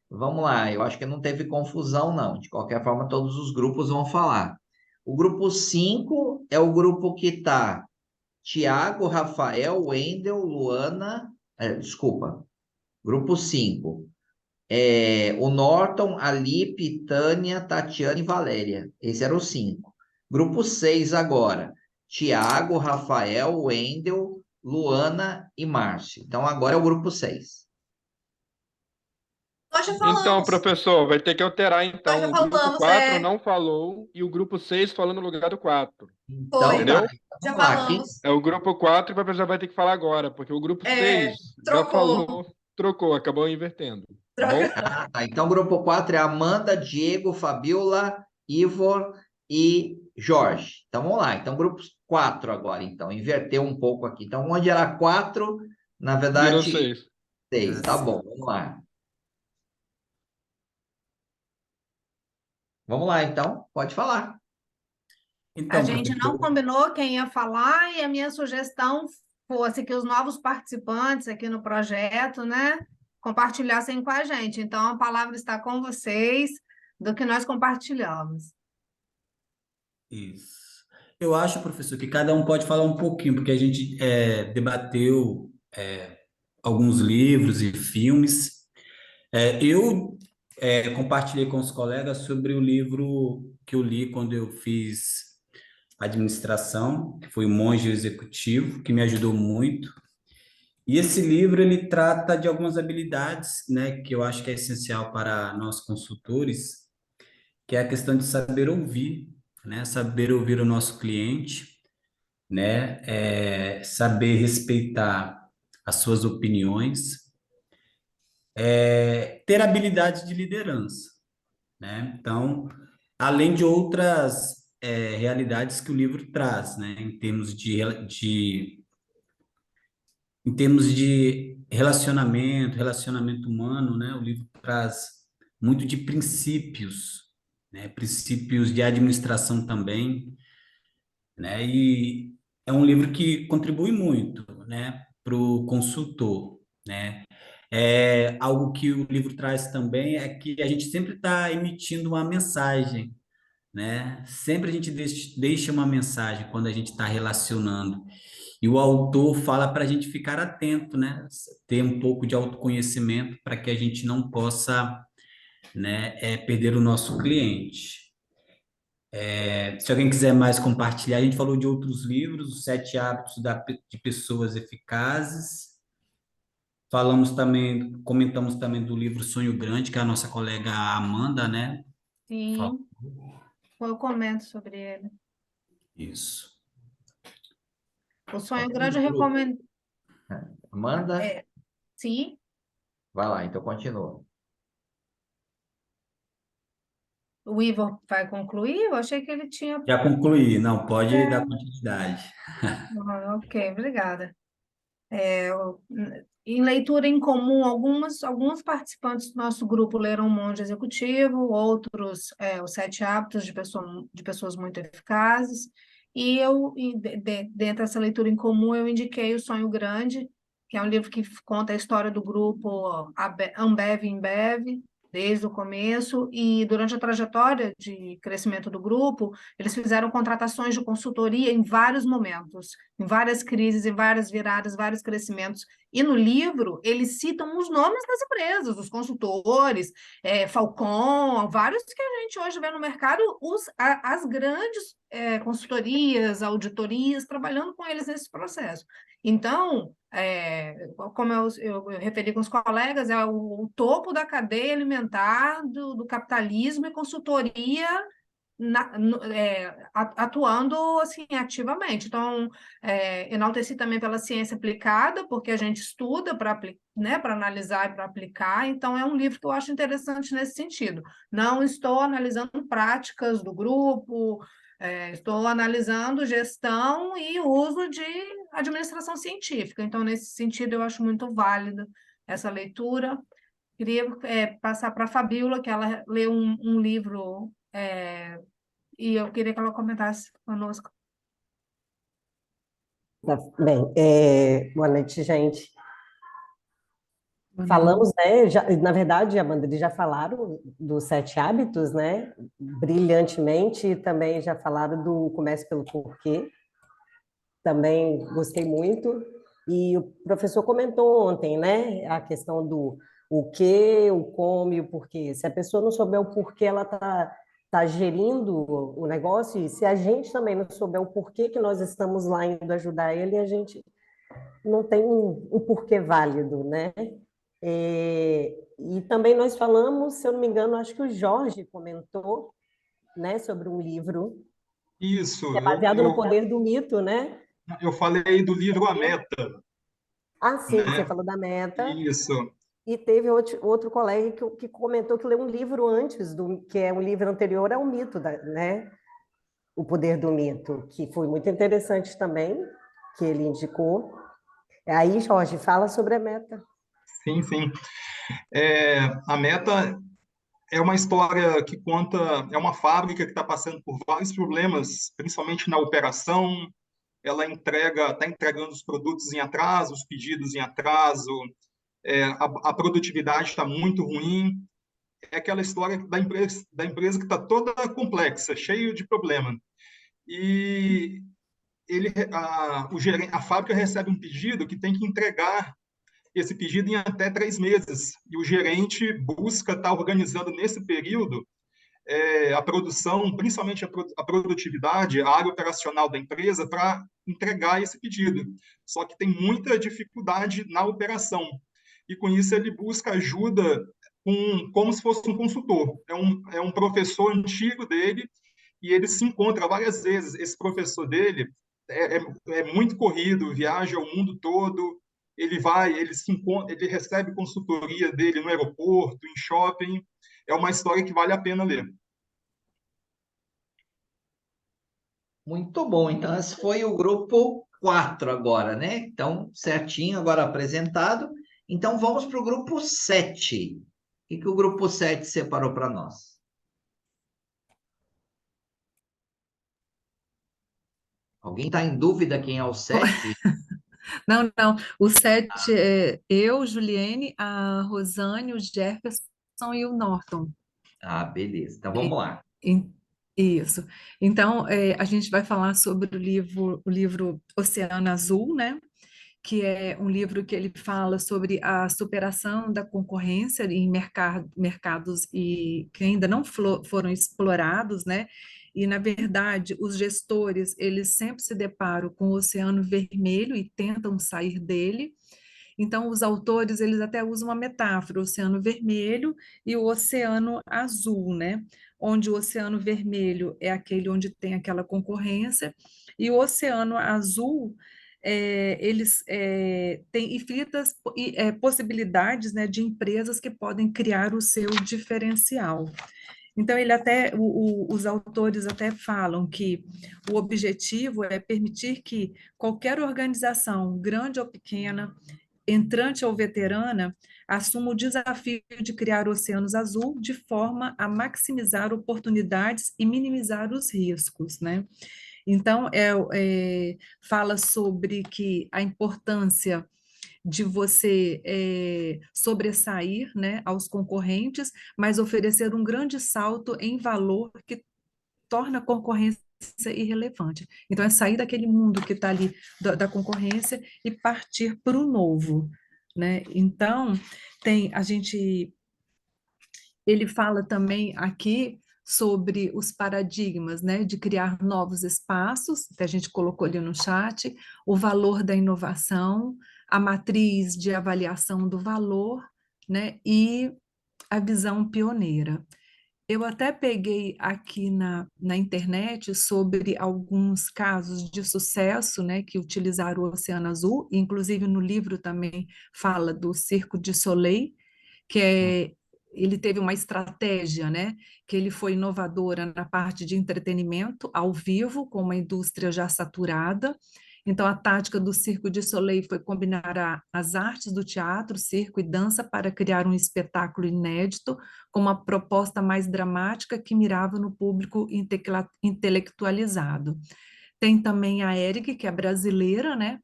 vamos lá. Eu acho que não teve confusão, não. De qualquer forma, todos os grupos vão falar. O grupo 5 é o grupo que está Tiago, Rafael, Wendel, Luana. Desculpa. Grupo 5. o Norton, a Lipe, Tânia, Tatiana e Valéria. Esse era o 5. Grupo 6 agora. Tiago, Rafael, Wendel, Luana e Márcio. Então, agora é o grupo 6. Nós já Então, falamos, professor, vai ter que alterar, nós então. já O grupo falamos, 4 não falou e o grupo 6 falou no lugar do 4. Então, foi, Entendeu? tá. já Vamos lá. falamos. É o grupo 4 que o professor vai ter que falar agora, porque o grupo 6 já Trocou. falou, trocou, acabou invertendo. Tá bom? Ah, tá. Então, grupo 4 é Amanda, Diego, Fabiola, Ivor e Jorge. Então, vamos lá. Então, grupo 4 agora. Então, inverteu um pouco aqui. Então, onde era 4, na Virou verdade, 6. 6. Tá bom, vamos lá. Vamos lá, então. Pode falar. A Então, gente não professor, combinou quem ia falar e a minha sugestão fosse que os novos participantes aqui no projeto, né, compartilhassem com a gente. Então, a palavra está com vocês do que nós compartilhamos. isso. Eu acho, professor, que cada um pode falar um pouquinho, porque a gente debateu alguns livros e filmes. Eu compartilhei com os colegas sobre o livro que eu li quando eu fiz administração, que foi o Monge Executivo, que me ajudou muito. E esse livro ele trata de algumas habilidades, né, que eu acho que é essencial para nós consultores, que é a questão de saber ouvir, né, saber ouvir o nosso cliente, né, saber respeitar as suas opiniões, ter habilidade de liderança, né? Então, além de outras realidades que o livro traz, né, em termos de relacionamento humano, né? O livro traz muito de princípios, né? Princípios de administração também, né? E é um livro que contribui muito, né? Para o consultor, né? Algo que o livro traz também é que a gente sempre está emitindo uma mensagem, né? Sempre a gente deixa uma mensagem quando a gente está relacionando. E o autor fala para a gente ficar atento, né? Ter um pouco de autoconhecimento para que a gente não possa, né, perder o nosso cliente. Se alguém quiser mais compartilhar, a gente falou de outros livros, Os Sete Hábitos de Pessoas Eficazes. Comentamos também do livro Sonho Grande, que a nossa colega Amanda, né? Sim, eu comento sobre ele. Isso. O Sonho Temos Grande eu grupo. recomendo. Amanda, Sim, vai lá, então continua. o Ivo vai concluir? Eu achei que ele tinha. Já concluí, não, pode dar continuidade. Ok, obrigada. Em leitura em comum, alguns participantes do nosso grupo leram O Monge Executivo, outros Os Sete Hábitos de Pessoas Muito Eficazes, e dentro dessa leitura em comum, eu indiquei O Sonho Grande, que é um livro que conta a história do grupo Ambev e Embev, desde o começo, e durante a trajetória de crescimento do grupo, eles fizeram contratações de consultoria em vários momentos, em várias crises, em várias viradas, vários crescimentos. E no livro, eles citam os nomes das empresas, os consultores, Falcon, vários que a gente hoje vê no mercado, as grandes consultorias, auditorias, trabalhando com eles nesse processo. Então, como eu referi com os colegas, é o topo da cadeia alimentar do capitalismo e consultoria atuando assim ativamente. Então, enalteci também pela ciência aplicada, porque a gente estuda para analisar e para aplicar. Então, é um livro que eu acho interessante nesse sentido. Não estou analisando práticas do grupo, estou analisando gestão e uso de administração científica. Então, nesse sentido, eu acho muito válida essa leitura. Queria passar para a Fabíola, que ela leu um livro e eu queria que ela comentasse conosco. Tá bem, boa noite, gente. Falamos, né? Na verdade, Amanda, eles já falaram dos Sete Hábitos, né? Brilhantemente, e também já falaram do Comece pelo Porquê. Também gostei muito. E o professor comentou ontem, né? A questão do o que, o como e o porquê. Se a pessoa não souber o porquê, ela está gerindo o negócio, e se a gente também não souber o porquê que nós estamos lá indo ajudar ele, a gente não tem um porquê válido, né? E também nós falamos, se eu não me engano, acho que o Jorge comentou, né, sobre um livro Isso, que é baseado no poder do mito, né? eu falei do livro A Meta, Ah, sim, você né? falou da Meta. Isso. E teve outro colega que comentou que leu um livro antes, que é um livro anterior ao mito, né? O Poder do Mito, que foi muito interessante também, que ele indicou. Aí, Jorge, fala sobre a Meta. Sim, sim. A Meta é uma história que conta, é uma fábrica que está passando por vários problemas, principalmente na operação. Ela está entregando os produtos em atraso, os pedidos em atraso, a produtividade está muito ruim. É aquela história da empresa que está toda complexa, cheio de problema. E a fábrica recebe um pedido que tem que entregar esse pedido em até 3 meses. E o gerente busca estar organizando nesse período a produção, principalmente a produtividade, a área operacional da empresa, para entregar esse pedido. Só que tem muita dificuldade na operação. E com isso ele busca ajuda como se fosse um consultor. É um professor antigo dele, e ele se encontra várias vezes. Esse professor dele é muito corrido, viaja o mundo todo, ele se encontra, ele recebe consultoria dele no aeroporto, em shopping. É uma história que vale a pena ler. Muito bom. Então, esse foi o grupo 4 agora, né? Então, certinho, agora apresentado. Então, vamos para o grupo 7. O que o grupo 7 separou para nós? Alguém está em dúvida quem é o 7? Não, não. O 7 é eu, Juliene, a Rosane, o Jefferson e o Norton. Ah, beleza. Então, vamos lá. Isso. Então, a gente vai falar sobre o livro Oceano Azul, né? Que é um livro que ele fala sobre a superação da concorrência em mercados que ainda não foram explorados, né? E, na verdade, os gestores, eles sempre se deparam com o Oceano Vermelho e tentam sair dele. Então, os autores, eles até usam uma metáfora, o Oceano Vermelho e o Oceano Azul, né? Onde o Oceano Vermelho é aquele onde tem aquela concorrência, e o Oceano Azul, eles têm infinitas possibilidades, né, de empresas que podem criar o seu diferencial. Então, os autores até falam que o objetivo é permitir que qualquer organização, grande ou pequena, entrante ou veterana, assuma o desafio de criar oceanos azul de forma a maximizar oportunidades e minimizar os riscos, né? Então, fala sobre que a importância de você sobressair, né, aos concorrentes, mas oferecer um grande salto em valor que torna a concorrência irrelevante. Então, é sair daquele mundo que está ali da concorrência e partir para o novo, né? Então, ele fala também aqui sobre os paradigmas, né, de criar novos espaços, que a gente colocou ali no chat, o valor da inovação, a matriz de avaliação do valor, né, e a visão pioneira. Eu até peguei aqui na internet sobre alguns casos de sucesso, né, que utilizaram o Oceano Azul, inclusive no livro também fala do Cirque du Soleil, ele teve uma estratégia, né, que ele foi inovadora na parte de entretenimento ao vivo, com uma indústria já saturada. Então, a tática do Cirque du Soleil foi combinar as artes do teatro, circo e dança para criar um espetáculo inédito, com uma proposta mais dramática que mirava no público intelectualizado. Tem também a Hering, que é brasileira, né,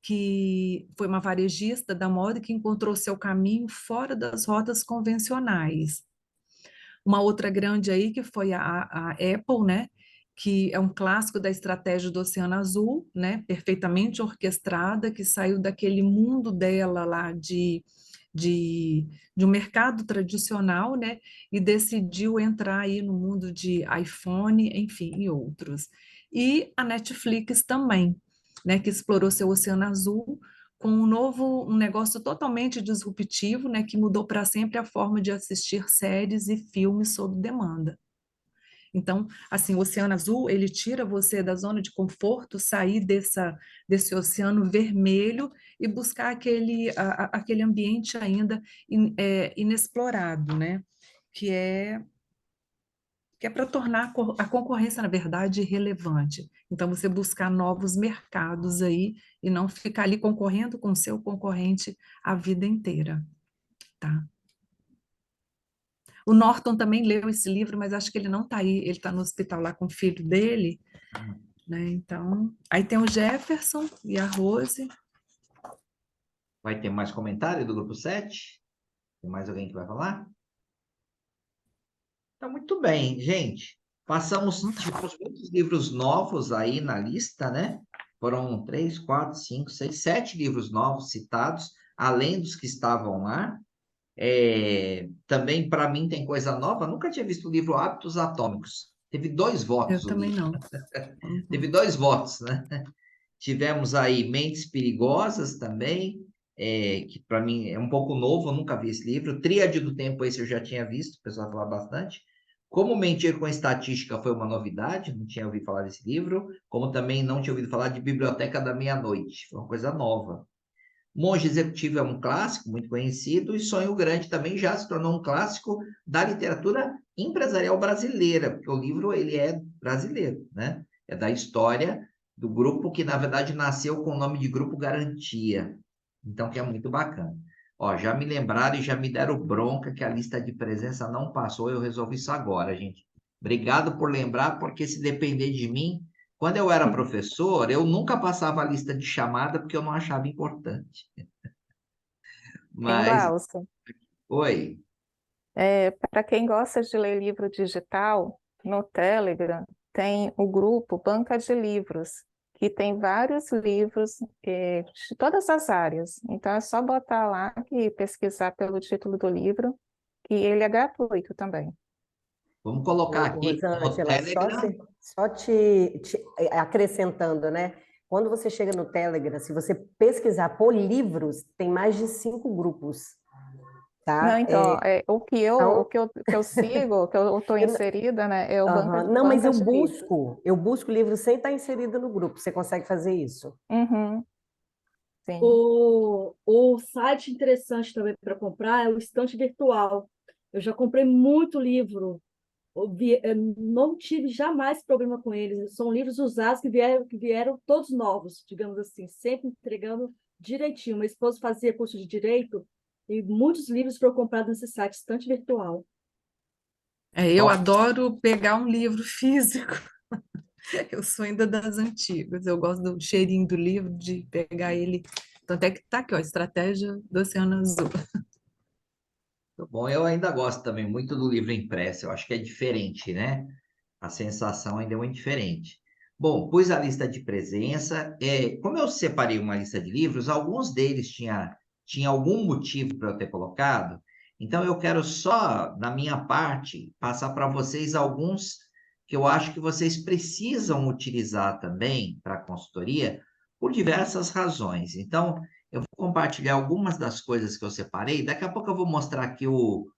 que foi uma varejista da moda que encontrou seu caminho fora das rotas convencionais. Uma outra grande aí que foi a Apple, né, que é um clássico da estratégia do Oceano Azul, né, perfeitamente orquestrada, que saiu daquele mundo dela lá de de um mercado tradicional, né? E decidiu entrar aí no mundo de iPhone, enfim, e outros. E a Netflix também, né? Que explorou seu Oceano Azul com um negócio totalmente disruptivo, né? Que mudou para sempre a forma de assistir séries e filmes sob demanda. Então, assim, o Oceano Azul, ele tira você da zona de conforto, sair desse oceano vermelho e buscar aquele ambiente ainda inexplorado, né? Que é para tornar a concorrência, na verdade, relevante. Então, você buscar novos mercados aí e não ficar ali concorrendo com o seu concorrente a vida inteira, tá? O Norton também leu esse livro, mas acho que ele não está aí, ele está no hospital lá com o filho dele, né? Então, aí tem o Jefferson e a Rose. Vai ter mais comentário do grupo 7? Tem mais alguém que vai falar? Tá muito bem, gente. Tivemos muitos livros novos aí na lista, né? Foram 3, 4, 5, 6, 7 livros novos citados, além dos que estavam lá. Também, para mim, tem coisa nova. Nunca tinha visto o livro Hábitos Atômicos. Teve 2 votos. Eu também não. Teve 2 votos, né? Tivemos aí Mentes Perigosas também, que para mim é um pouco novo, eu nunca vi esse livro. Tríade do Tempo, esse eu já tinha visto, o pessoal fala bastante. Como Mentir com Estatística foi uma novidade, não tinha ouvido falar desse livro. Como também não tinha ouvido falar de Biblioteca da Meia-Noite, foi uma coisa nova. Monge Executivo é um clássico muito conhecido, e Sonho Grande também já se tornou um clássico da literatura empresarial brasileira, porque o livro ele é brasileiro, né? É da história do grupo que, na verdade, nasceu com o nome de Grupo Garantia. Então, que é muito bacana. Ó, já me lembraram e já me deram bronca que a lista de presença não passou, eu resolvi isso agora, gente. Obrigado por lembrar, porque se depender de mim, quando eu era professor, eu nunca passava a lista de chamada porque eu não achava importante. Tem Mas, Glaucio. oi, Para quem gosta de ler livro digital, no Telegram tem o grupo Banca de Livros, que tem vários livros de todas as áreas. Então é só botar lá e pesquisar pelo título do livro, que ele é gratuito também. vamos colocar aqui no Rosângela, Telegram. só te acrescentando, né? Quando você chega no Telegram, se você pesquisar por livros, tem mais de 5 grupos, tá? Não, então, o que Então, eu sigo, que eu estou inserida, né, é o não, mas Banca de Livros. eu busco livro sem estar inserido no grupo. Você consegue fazer isso? Uhum. Sim. O site interessante também para comprar é o Estante Virtual. Eu já comprei muito livro, não tive jamais problema com eles. São livros usados que vieram todos novos, digamos assim, sempre entregando direitinho. Meu esposo fazia curso de Direito e muitos livros foram comprados nesse site, Estante Virtual. Eu adoro pegar um livro físico. Eu sou ainda das antigas. Eu gosto do cheirinho do livro, de pegar ele. Tanto é que tá aqui, ó, Estratégia do Oceano Azul. Bom, eu ainda gosto também muito do livro impresso, eu acho que é diferente, né? A sensação ainda é muito diferente. Bom, pus a lista de presença. Como eu separei uma lista de livros, alguns deles tinha algum motivo para eu ter colocado, então eu quero só, na minha parte, passar para vocês alguns que eu acho que vocês precisam utilizar também para a consultoria por diversas razões. Então, eu vou compartilhar algumas das coisas que eu separei. Daqui a pouco eu vou mostrar aqui o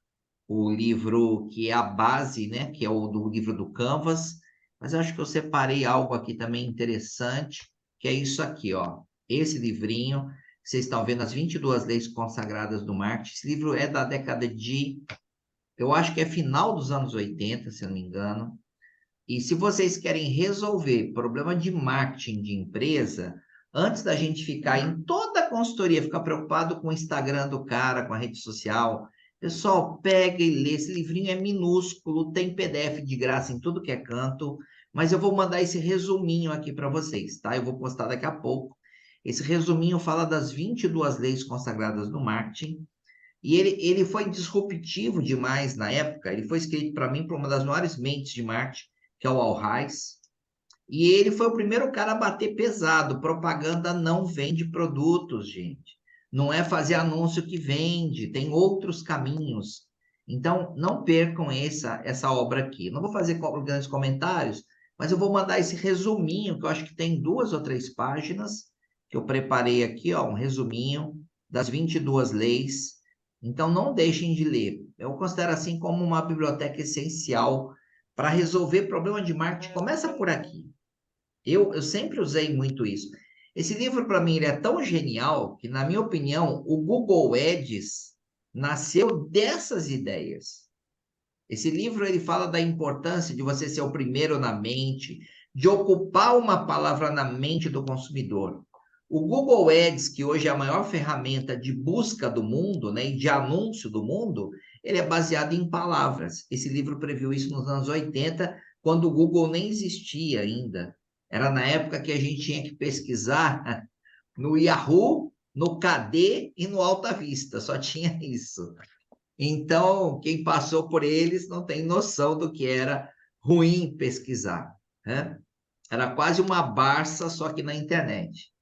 livro que é a base, né? Que é o do livro do Canvas. Mas eu acho que eu separei algo aqui também interessante, que é isso aqui, ó. Esse livrinho, vocês estão vendo as 22 leis consagradas do marketing. Esse livro é da década de, eu acho que é final dos anos 80, se eu não me engano. E se vocês querem resolver problema de marketing de empresa, antes da gente ficar em toda a consultoria, ficar preocupado com o Instagram do cara, com a rede social, pessoal, pega e lê. Esse livrinho é minúsculo, tem PDF de graça em tudo que é canto, mas eu vou mandar esse resuminho aqui para vocês, tá? Eu vou postar daqui a pouco. Esse resuminho fala das 22 leis consagradas do marketing, e ele foi disruptivo demais na época. Ele foi escrito para mim por uma das maiores mentes de marketing, que é o Al Rais, e ele foi o primeiro cara a bater pesado. Propaganda não vende produtos, gente. não é fazer anúncio que vende, tem outros caminhos. Então, não percam essa obra aqui. Não vou fazer grandes comentários, mas eu vou mandar esse resuminho, que eu acho que tem 2 ou 3 páginas, que eu preparei aqui, ó, um resuminho das 22 leis. Então, não deixem de ler. Eu considero assim como uma biblioteca essencial para resolver problema de marketing. Começa por aqui. Eu sempre usei muito isso. Esse livro, para mim, ele é tão genial que, na minha opinião, o Google Ads nasceu dessas ideias. Esse livro, ele fala da importância de você ser o primeiro na mente, de ocupar uma palavra na mente do consumidor. O Google Ads, que hoje é a maior ferramenta de busca do mundo, né, e de anúncio do mundo, ele é baseado em palavras. Esse livro previu isso nos anos 80, quando o Google nem existia ainda. Era na época que a gente tinha que pesquisar no Yahoo, no KD e no Alta Vista, só tinha isso. Então, quem passou por eles não tem noção do que era ruim pesquisar, né? Era quase uma Barça, só que na internet.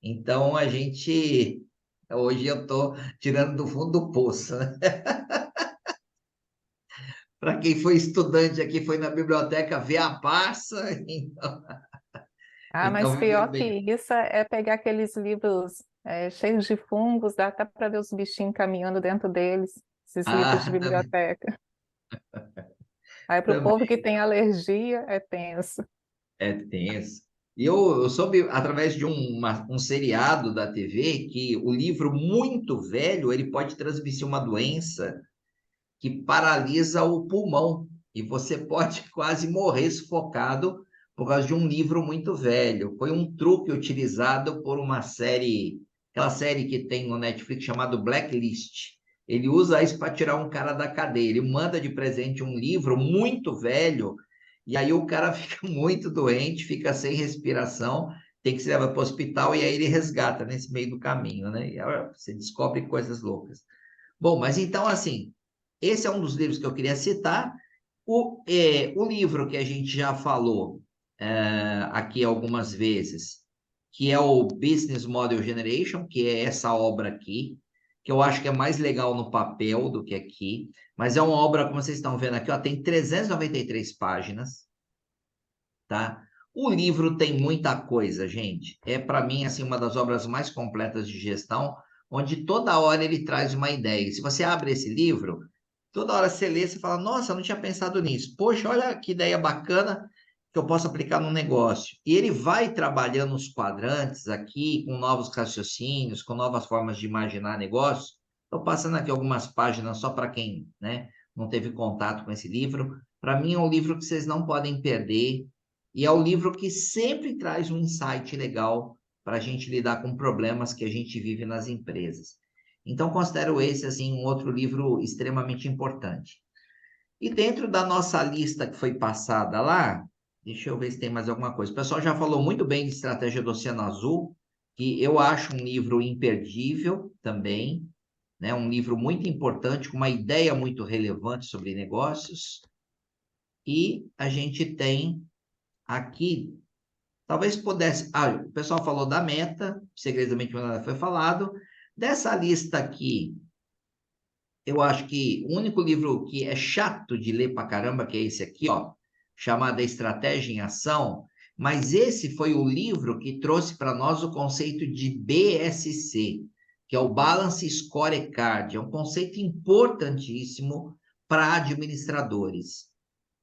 Então, hoje eu estou tirando do fundo do poço, né? Para quem foi estudante aqui, foi na biblioteca ver a Barça, então... Ah, mas Então, viveu pior que bem. isso é pegar aqueles livros cheios de fungos, dá até para ver os bichinhos caminhando dentro deles, esses livros de Também, biblioteca. Aí para o povo que também tem alergia é tenso. é tenso. E eu soube, através de um seriado da TV, que o livro muito velho, ele pode transmitir uma doença que paralisa o pulmão. E você pode quase morrer sufocado por causa de um livro muito velho. Foi um truque utilizado por uma série, aquela série que tem no Netflix chamado Blacklist. Ele usa isso para tirar um cara da cadeia. Ele manda de presente um livro muito velho, e aí o cara fica muito doente, fica sem respiração, tem que se levar para o hospital, e aí ele resgata nesse meio do caminho, né? E aí você descobre coisas loucas. Bom, mas então, assim, esse é um dos livros que eu queria citar. O livro que a gente já falou aqui algumas vezes, que é o Business Model Generation, que é essa obra aqui, que eu acho que é mais legal no papel do que aqui, mas é uma obra, como vocês estão vendo aqui, ó, tem 393 páginas, tá? O livro tem muita coisa, gente. É, para mim, assim, uma das obras mais completas de gestão, onde toda hora ele traz uma ideia. E se você abre esse livro, toda hora você lê, você fala, nossa, eu não tinha pensado nisso. Poxa, olha que ideia bacana que eu posso aplicar no negócio. E ele vai trabalhando os quadrantes aqui, com novos raciocínios, com novas formas de imaginar negócio. Estou passando aqui algumas páginas só para quem, né, não teve contato com esse livro. Para mim, é um livro que vocês não podem perder. E é o livro que sempre traz um insight legal para a gente lidar com problemas que a gente vive nas empresas. Então, considero esse, assim, um outro livro extremamente importante. E dentro da nossa lista que foi passada lá, deixa eu ver se tem mais alguma coisa. O pessoal já falou muito bem de Estratégia do Oceano Azul, que eu acho um livro imperdível também, né? Um livro muito importante, com uma ideia muito relevante sobre negócios. E a gente tem aqui, talvez pudesse... o pessoal falou da meta, Segredos da Mente Milionária foi falado. Dessa lista aqui, eu acho que o único livro que é chato de ler pra caramba, que é esse aqui, ó, chamado Estratégia em Ação, mas esse foi o livro que trouxe para nós o conceito de BSC, que é o Balance Scorecard. É um conceito importantíssimo para administradores.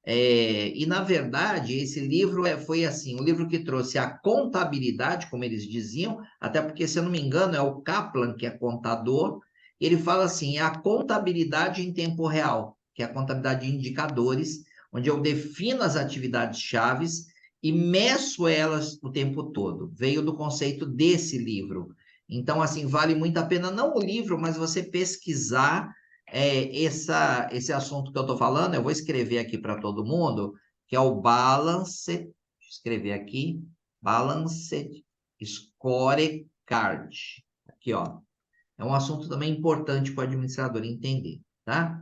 E, na verdade, esse livro foi assim, o livro que trouxe a contabilidade, como eles diziam, até porque, se eu não me engano, é o Kaplan, que é contador, ele fala assim, é a contabilidade em tempo real, que é a contabilidade de indicadores, onde eu defino as atividades chaves e meço elas o tempo todo. Veio do conceito desse livro. Então, assim, vale muito a pena, não o livro, mas você pesquisar esse assunto que eu estou falando. Eu vou escrever aqui para todo mundo, que é o Balance, deixa eu escrever aqui, Balance Scorecard. Aqui, ó. É um assunto também importante para o administrador entender, tá?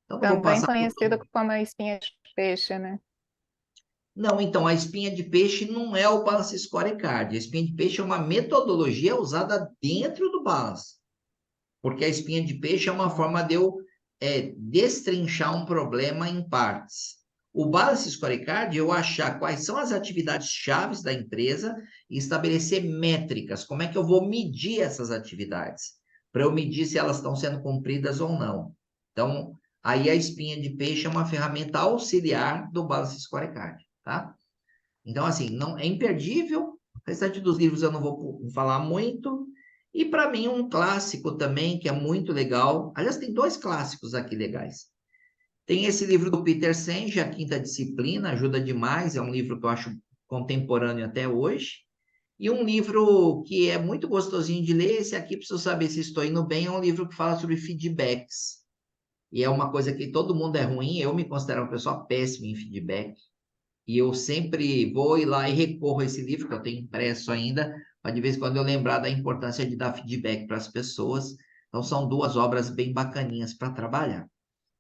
Então, eu vou Também passar... conhecido como a espinha de peixe, né? Não, então, a espinha de peixe não é o Balance Scorecard. A espinha de peixe é uma metodologia usada dentro do Balance. porque a espinha de peixe é uma forma de eu destrinchar um problema em partes. O Balance Scorecard, eu achar quais são as atividades chaves da empresa e estabelecer métricas. Como é que eu vou medir essas atividades? Para eu medir se elas estão sendo cumpridas ou não. Então, aí a espinha de peixe é uma ferramenta auxiliar do Balance Scorecard, tá? Então, assim, não é imperdível. O restante dos livros eu não vou falar muito. E, para mim, um clássico também, que é muito legal. Aliás, tem 2 clássicos aqui legais. Tem esse livro do Peter Senge, A Quinta Disciplina, ajuda demais. É um livro que eu acho contemporâneo até hoje. E um livro que é muito gostosinho de ler, esse aqui, preciso saber se estou indo bem, é um livro que fala sobre feedbacks. E é uma coisa que todo mundo é ruim. Eu me considero uma pessoa péssima em feedback. E eu sempre vou ir lá e recorro a esse livro, que eu tenho impresso ainda, para de vez em quando eu lembrar da importância de dar feedback para as pessoas. Então, são 2 obras bem bacaninhas para trabalhar.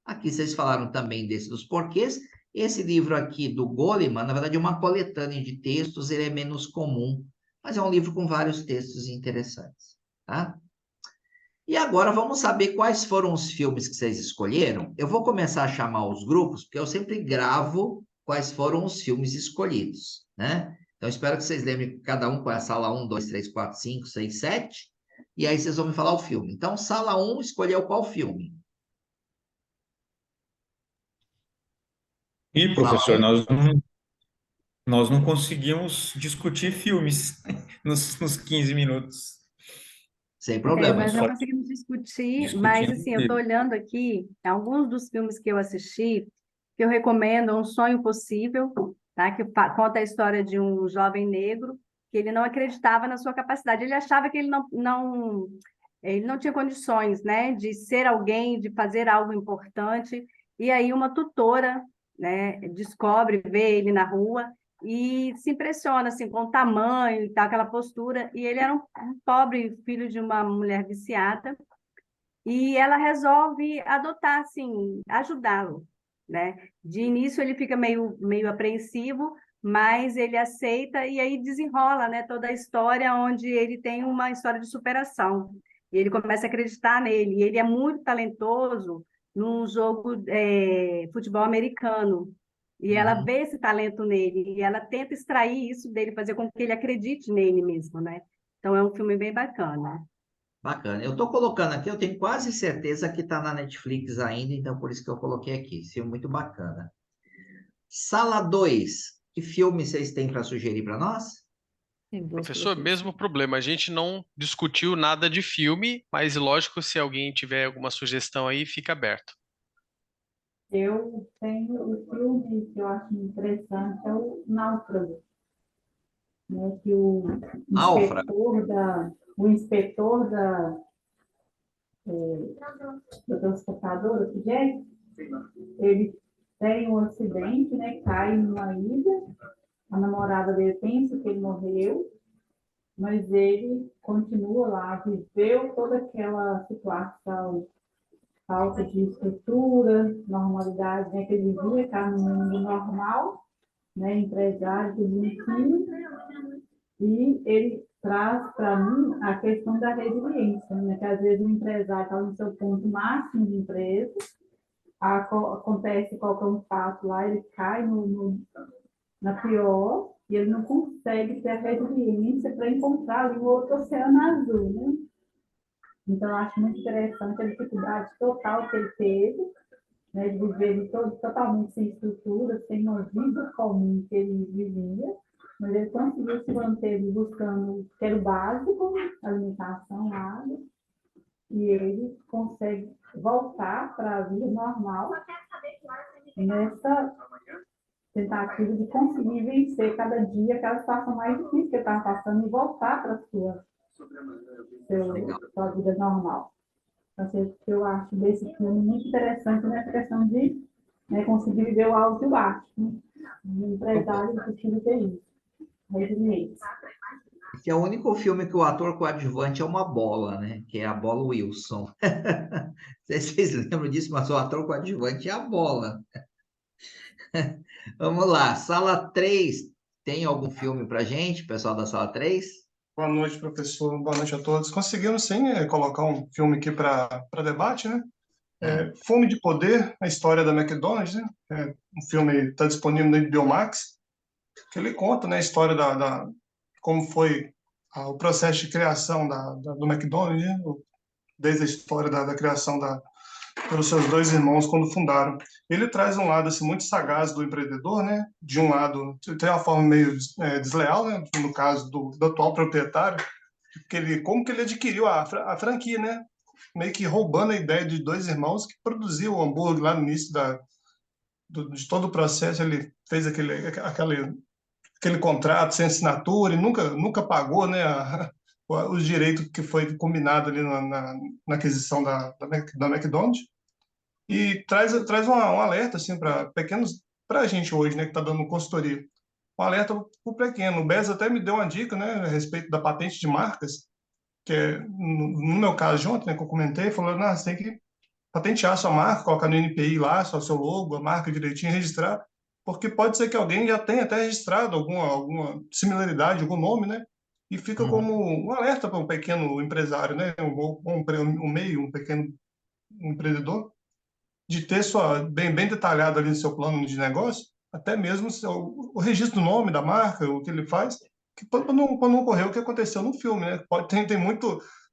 Aqui vocês falaram também desse dos porquês. Esse livro aqui do Goleman, na verdade, é uma coletânea de textos, ele é menos comum, mas é um livro com vários textos interessantes, tá? E agora vamos saber quais foram os filmes que vocês escolheram. Eu vou começar a chamar os grupos, porque eu sempre gravo quais foram os filmes escolhidos, né? Então, espero que vocês lembrem cada um qual é a sala 1, 2, 3, 4, 5, 6, 7. E aí vocês vão me falar o filme. Então, sala 1 escolheu qual filme? E, professor, nós não conseguimos discutir filmes nos 15 minutos. Sem Nós não conseguimos discutir, mas assim, eu estou olhando aqui alguns dos filmes que eu assisti, que eu recomendo. Um Sonho Possível, tá? Que conta a história de um jovem negro que ele não acreditava na sua capacidade. Ele achava que ele não tinha condições, né, de ser alguém, de fazer algo importante. E aí uma tutora, né, descobre, vê ele na rua e se impressiona assim, com o tamanho e tal, aquela postura. E ele era um pobre filho de uma mulher viciada, e ela resolve adotar, assim, ajudá-lo, né? De início ele fica meio apreensivo, mas ele aceita, e aí desenrola, né, toda a história, onde ele tem uma história de superação. E ele começa a acreditar nele. E ele é muito talentoso num jogo futebol americano. E ela vê esse talento nele, e ela tenta extrair isso dele, fazer com que ele acredite nele mesmo, né? Então é um filme bem bacana. Bacana. Eu estou colocando aqui, eu tenho quase certeza que está na Netflix ainda, então por isso que eu coloquei aqui. Esse filme muito bacana. Sala 2, que filme vocês têm para sugerir para nós? Professor, mesmo problema. A gente não discutiu nada de filme, mas lógico, se alguém tiver alguma sugestão aí, fica aberto. Eu tenho o filme que eu acho interessante, é o Náufrago, né? Que o inspetor da transportadora, o Jack, ele tem um acidente, né? Cai numa ilha, a namorada dele pensa que ele morreu, mas ele continua lá, viveu toda aquela situação, falta de estrutura, normalidade, né, que ele vivia, está no mundo normal, né, empresário, bonitinho, e ele traz para mim a questão da resiliência, né, que às vezes o empresário está no seu ponto máximo de empresa, acontece qualquer um fato lá, ele cai na pior, e ele não consegue ter a resiliência para encontrar ali um outro oceano azul, né? Então, eu acho muito interessante a dificuldade total que ele teve, né, de viver totalmente sem estrutura, sem uma vida comum que ele vivia, mas ele conseguiu se manter buscando, que era o básico, alimentação, água, e ele consegue voltar para a vida normal nessa tentativa de conseguir vencer cada dia aquela situação mais difícil que ele estava passando e voltar para a sua vida normal. Então, eu acho desse filme muito interessante nessa questão de, né, conseguir viver o alto e o baixo. Né? O empresário precisa ter isso. Resiliência. Esse é o único filme que o ator coadjuvante é uma bola, né? Que é a bola Wilson. Não sei se vocês lembram disso, mas o ator coadjuvante é a bola. Vamos lá, sala 3. Tem algum filme pra gente, pessoal da sala 3? Boa noite, professor. Boa noite a todos. Conseguimos, sim, colocar um filme aqui para debate, né? Fome de Poder, a história da McDonald's, né? Um filme está disponível no HBO Max, que ele conta, né, a história como foi o processo de criação do McDonald's, né? Desde a história da criação pelos seus dois irmãos quando fundaram. Ele traz um lado assim, muito sagaz do empreendedor, né? De um lado, tem uma forma meio desleal, né? No caso do atual proprietário, como que ele adquiriu a franquia, né? Meio que roubando a ideia de dois irmãos que produziam o hambúrguer lá no início de todo o processo. Ele fez aquele contrato sem assinatura e nunca pagou, né? Os direitos que foi combinado ali na aquisição da McDonald's. E traz um alerta assim, para a gente hoje, né, que está dando consultoria. Um alerta para o pequeno. O Bez até me deu uma dica, né, a respeito da patente de marcas, que no meu caso de ontem, né, que eu comentei, falou, não, você tem que patentear a sua marca, colocar no NPI lá, só o seu logo, a marca direitinho, registrar, porque pode ser que alguém já tenha até registrado alguma similaridade, algum nome, né, e fica como um alerta para um pequeno empresário, né, um pequeno empreendedor, de ter bem detalhado ali no seu plano de negócio, até mesmo o registro do nome da marca, o que ele faz, para não ocorrer o que aconteceu no filme, né?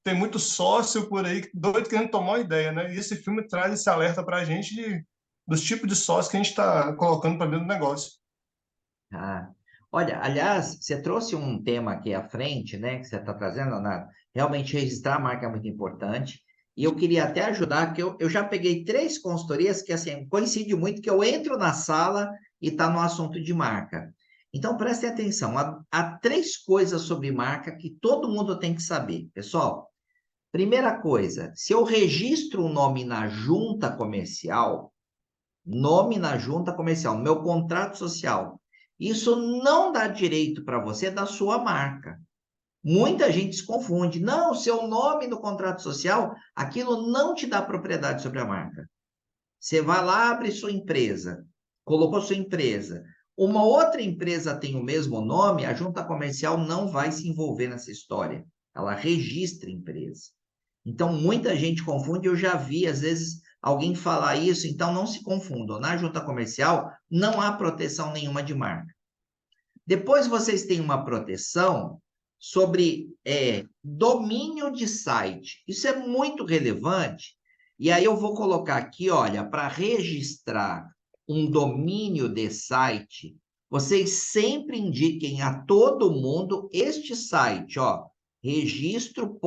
Tem muito sócio por aí doido querendo tomar uma ideia, né? E esse filme traz esse alerta para a gente dos tipos de sócio que a gente está colocando para dentro do negócio. Olha, aliás, você trouxe um tema aqui à frente, né? Que você está trazendo, Leonardo. Realmente registrar a marca é muito importante. E eu queria até ajudar, que eu já peguei 3 consultorias que, assim, coincide muito que eu entro na sala e está no assunto de marca. Então, prestem atenção. Há 3 coisas sobre marca que todo mundo tem que saber. Pessoal, primeira coisa, se eu registro o nome na junta comercial, no meu contrato social, isso não dá direito para você da sua marca. Muita gente se confunde. Não, seu nome no contrato social, aquilo não te dá propriedade sobre a marca. Você vai lá, abre sua empresa, colocou sua empresa. Uma outra empresa tem o mesmo nome, a junta comercial não vai se envolver nessa história. Ela registra a empresa. Então, muita gente confunde. Eu já vi, às vezes, alguém falar isso. Então, não se confundam. Na junta comercial, não há proteção nenhuma de marca. Depois, vocês têm uma proteção sobre domínio de site. Isso é muito relevante. E aí eu vou colocar aqui, olha, para registrar um domínio de site, vocês sempre indiquem a todo mundo este site, ó, registro.br.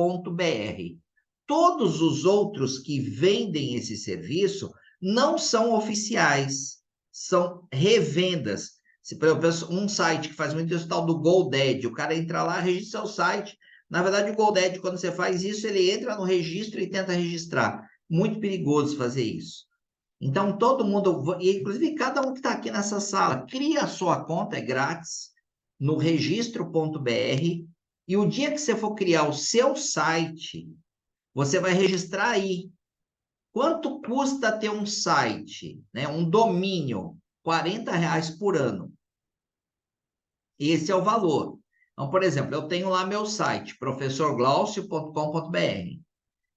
Todos os outros que vendem esse serviço não são oficiais, são revendas. Se, por exemplo, um site que faz muito isso, tal do GoDaddy, o cara entra lá, registra o site. Na verdade, o GoDaddy, quando você faz isso, ele entra no registro e tenta registrar. Muito perigoso fazer isso. Então, todo mundo, inclusive cada um que está aqui nessa sala, cria a sua conta, é grátis, no registro.br, e o dia que você for criar o seu site, você vai registrar aí. Quanto custa ter um site, né, um domínio? R$40 por ano. Esse é o valor. Então, por exemplo, eu tenho lá meu site, professorglaucio.com.br.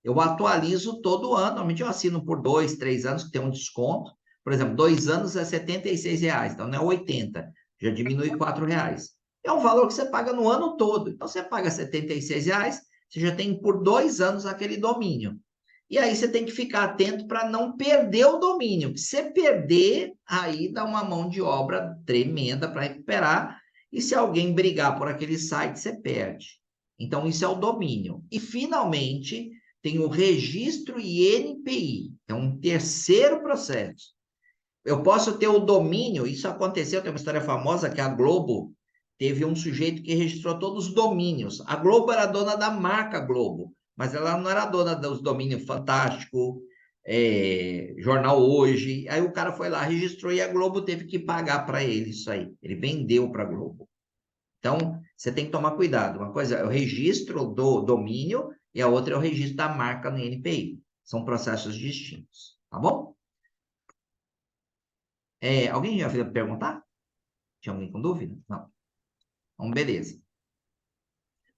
Eu atualizo todo ano, normalmente eu assino por 2, 3 anos, que tem um desconto. Por exemplo, 2 anos é R$76, então não é 80, já diminui R$4. É um valor que você paga no ano todo. Então, você paga R$76, você já tem por 2 anos aquele domínio. E aí você tem que ficar atento para não perder o domínio. Se você perder, aí dá uma mão de obra tremenda para recuperar. E se alguém brigar por aquele site, você perde. Então, isso é o domínio. E, finalmente, tem o registro INPI. É um terceiro processo. Eu posso ter o domínio, isso aconteceu, tem uma história famosa que a Globo teve um sujeito que registrou todos os domínios. A Globo era dona da marca Globo, mas ela não era dona dos domínios Fantástico, Jornal Hoje. Aí o cara foi lá, registrou e a Globo teve que pagar para ele isso aí. Ele vendeu para a Globo. Então, você tem que tomar cuidado. Uma coisa é o registro do domínio e a outra é o registro da marca no INPI. São processos distintos, tá bom? Alguém já veio perguntar? Tinha alguém com dúvida? Não. Então, beleza.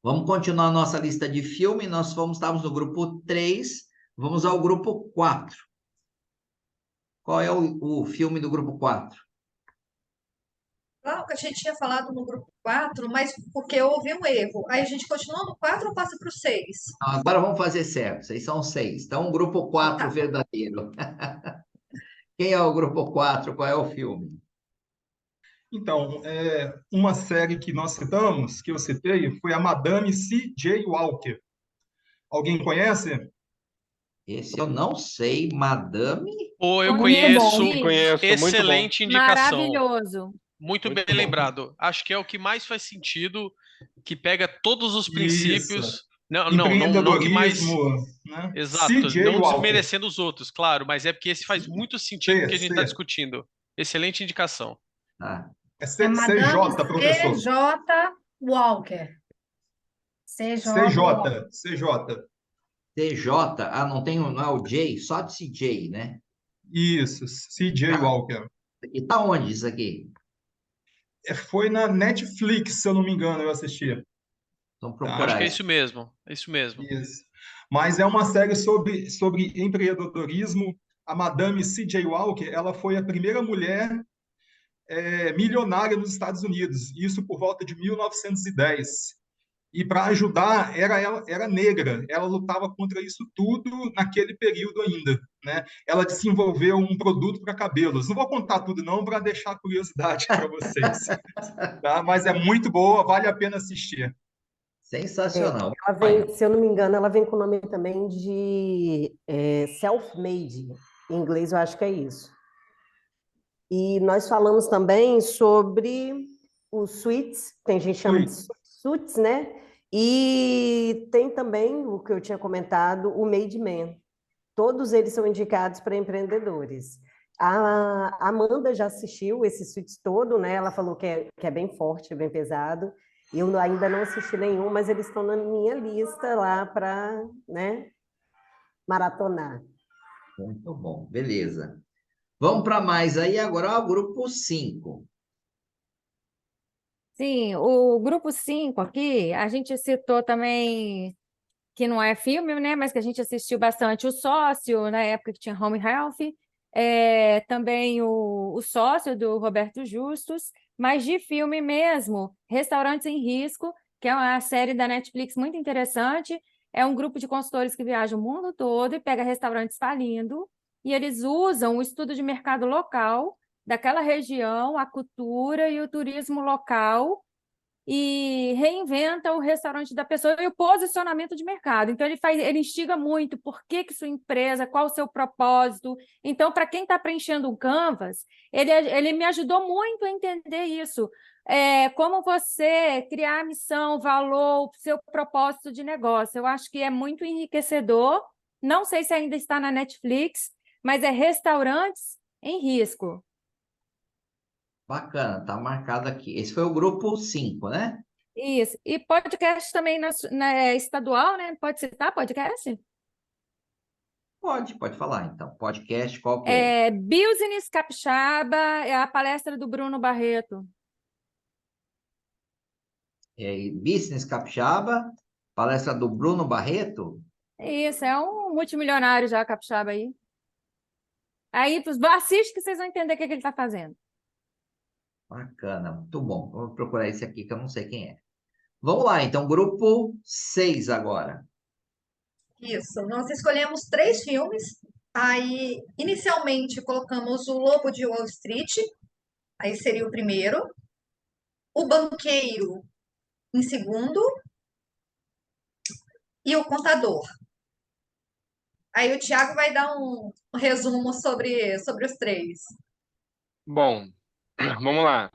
Vamos continuar a nossa lista de filme. Estávamos no grupo 3, vamos ao grupo 4. Qual é o filme do grupo 4? Claro que a gente tinha falado no grupo 4, mas porque houve um erro. Aí a gente continua no 4 ou passa para o 6? Agora vamos fazer certo. Vocês são 6. Então, grupo 4 verdadeiro. Quem é o grupo 4? Qual é o filme? Então, uma série que nós citamos, que eu citei, foi a Madame C.J. Walker. Alguém conhece? Esse eu não sei. Madame? Ou eu Muito conheço. bom. Conheço, muito bom. Excelente indicação. Maravilhoso. Muito Muito bem bom. lembrado. Acho que é o que mais faz sentido, que pega todos os Isso. princípios. Não que mais. Empreendedorismo, né? Exato, C.J. não Walker. desmerecendo os outros, claro, mas é porque esse faz muito sentido com o que a gente está C. discutindo. Excelente indicação. Ah, É É Madame CJ, professor. C.J. Walker. C.J. CJ, CJ. TJ. Ah, não é o J, só de CJ, né? Isso, C.J. Walker. E tá onde isso aqui? Foi na Netflix, se eu não me engano, eu assisti. Vamos Acho procurar que é isso. isso mesmo. É isso mesmo. Isso. Mas é uma série sobre empreendedorismo. A Madame C.J. Walker, ela foi a primeira mulher milionária nos Estados Unidos, isso por volta de 1910. E para ajudar, era negra, ela lutava contra isso tudo naquele período ainda, né? Ela desenvolveu um produto para cabelos. Não vou contar tudo não, para deixar curiosidade para vocês, tá? Mas é muito boa, vale a pena assistir. Sensacional. Ela vem, se eu não me engano, ela vem com o nome também de self-made. Em inglês, eu acho que é isso. E nós falamos também sobre os suites, tem gente que chama de suites, né? E tem também o que eu tinha comentado, o Made Man. Todos eles são indicados para empreendedores. A Amanda já assistiu esse suites todo, né? Ela falou que é bem forte, bem pesado. Eu ainda não assisti nenhum, mas eles estão na minha lista lá para, né, maratonar. Muito bom, beleza. Vamos para mais aí agora, o grupo 5. Sim, o grupo 5 aqui, a gente citou também, que não é filme, né, mas que a gente assistiu bastante, O Sócio, na época que tinha Home Health, também o Sócio, do Roberto Justus, mas de filme mesmo, Restaurantes em Risco, que é uma série da Netflix muito interessante, é um grupo de consultores que viajam o mundo todo e pega restaurantes falindo, e eles usam o estudo de mercado local daquela região, a cultura e o turismo local, e reinventa o restaurante da pessoa e o posicionamento de mercado. Então, ele instiga muito por que sua empresa, qual o seu propósito. Então, para quem está preenchendo um Canvas, ele me ajudou muito a entender isso. Como você criar a missão, valor, seu propósito de negócio. Eu acho que é muito enriquecedor. Não sei se ainda está na Netflix, mas é Restaurantes em Risco. Bacana, tá marcado aqui. Esse foi o grupo 5, né? Isso. E podcast também estadual, né? Pode citar podcast? Pode falar, então. Podcast, qual que é? Business Capixaba, é a palestra do Bruno Barreto. Business Capixaba, palestra do Bruno Barreto. Isso, é um multimilionário já, capixaba aí. Aí, assiste que vocês vão entender o que ele está fazendo. Bacana, muito bom. Vou procurar esse aqui que eu não sei quem é. Vamos lá, então, grupo 6 agora. Isso, nós escolhemos 3 filmes. Aí, inicialmente, colocamos O Lobo de Wall Street, aí seria o primeiro. O Banqueiro, em segundo. E O Contador. Aí o Thiago vai dar um resumo sobre os 3. Bom, vamos lá.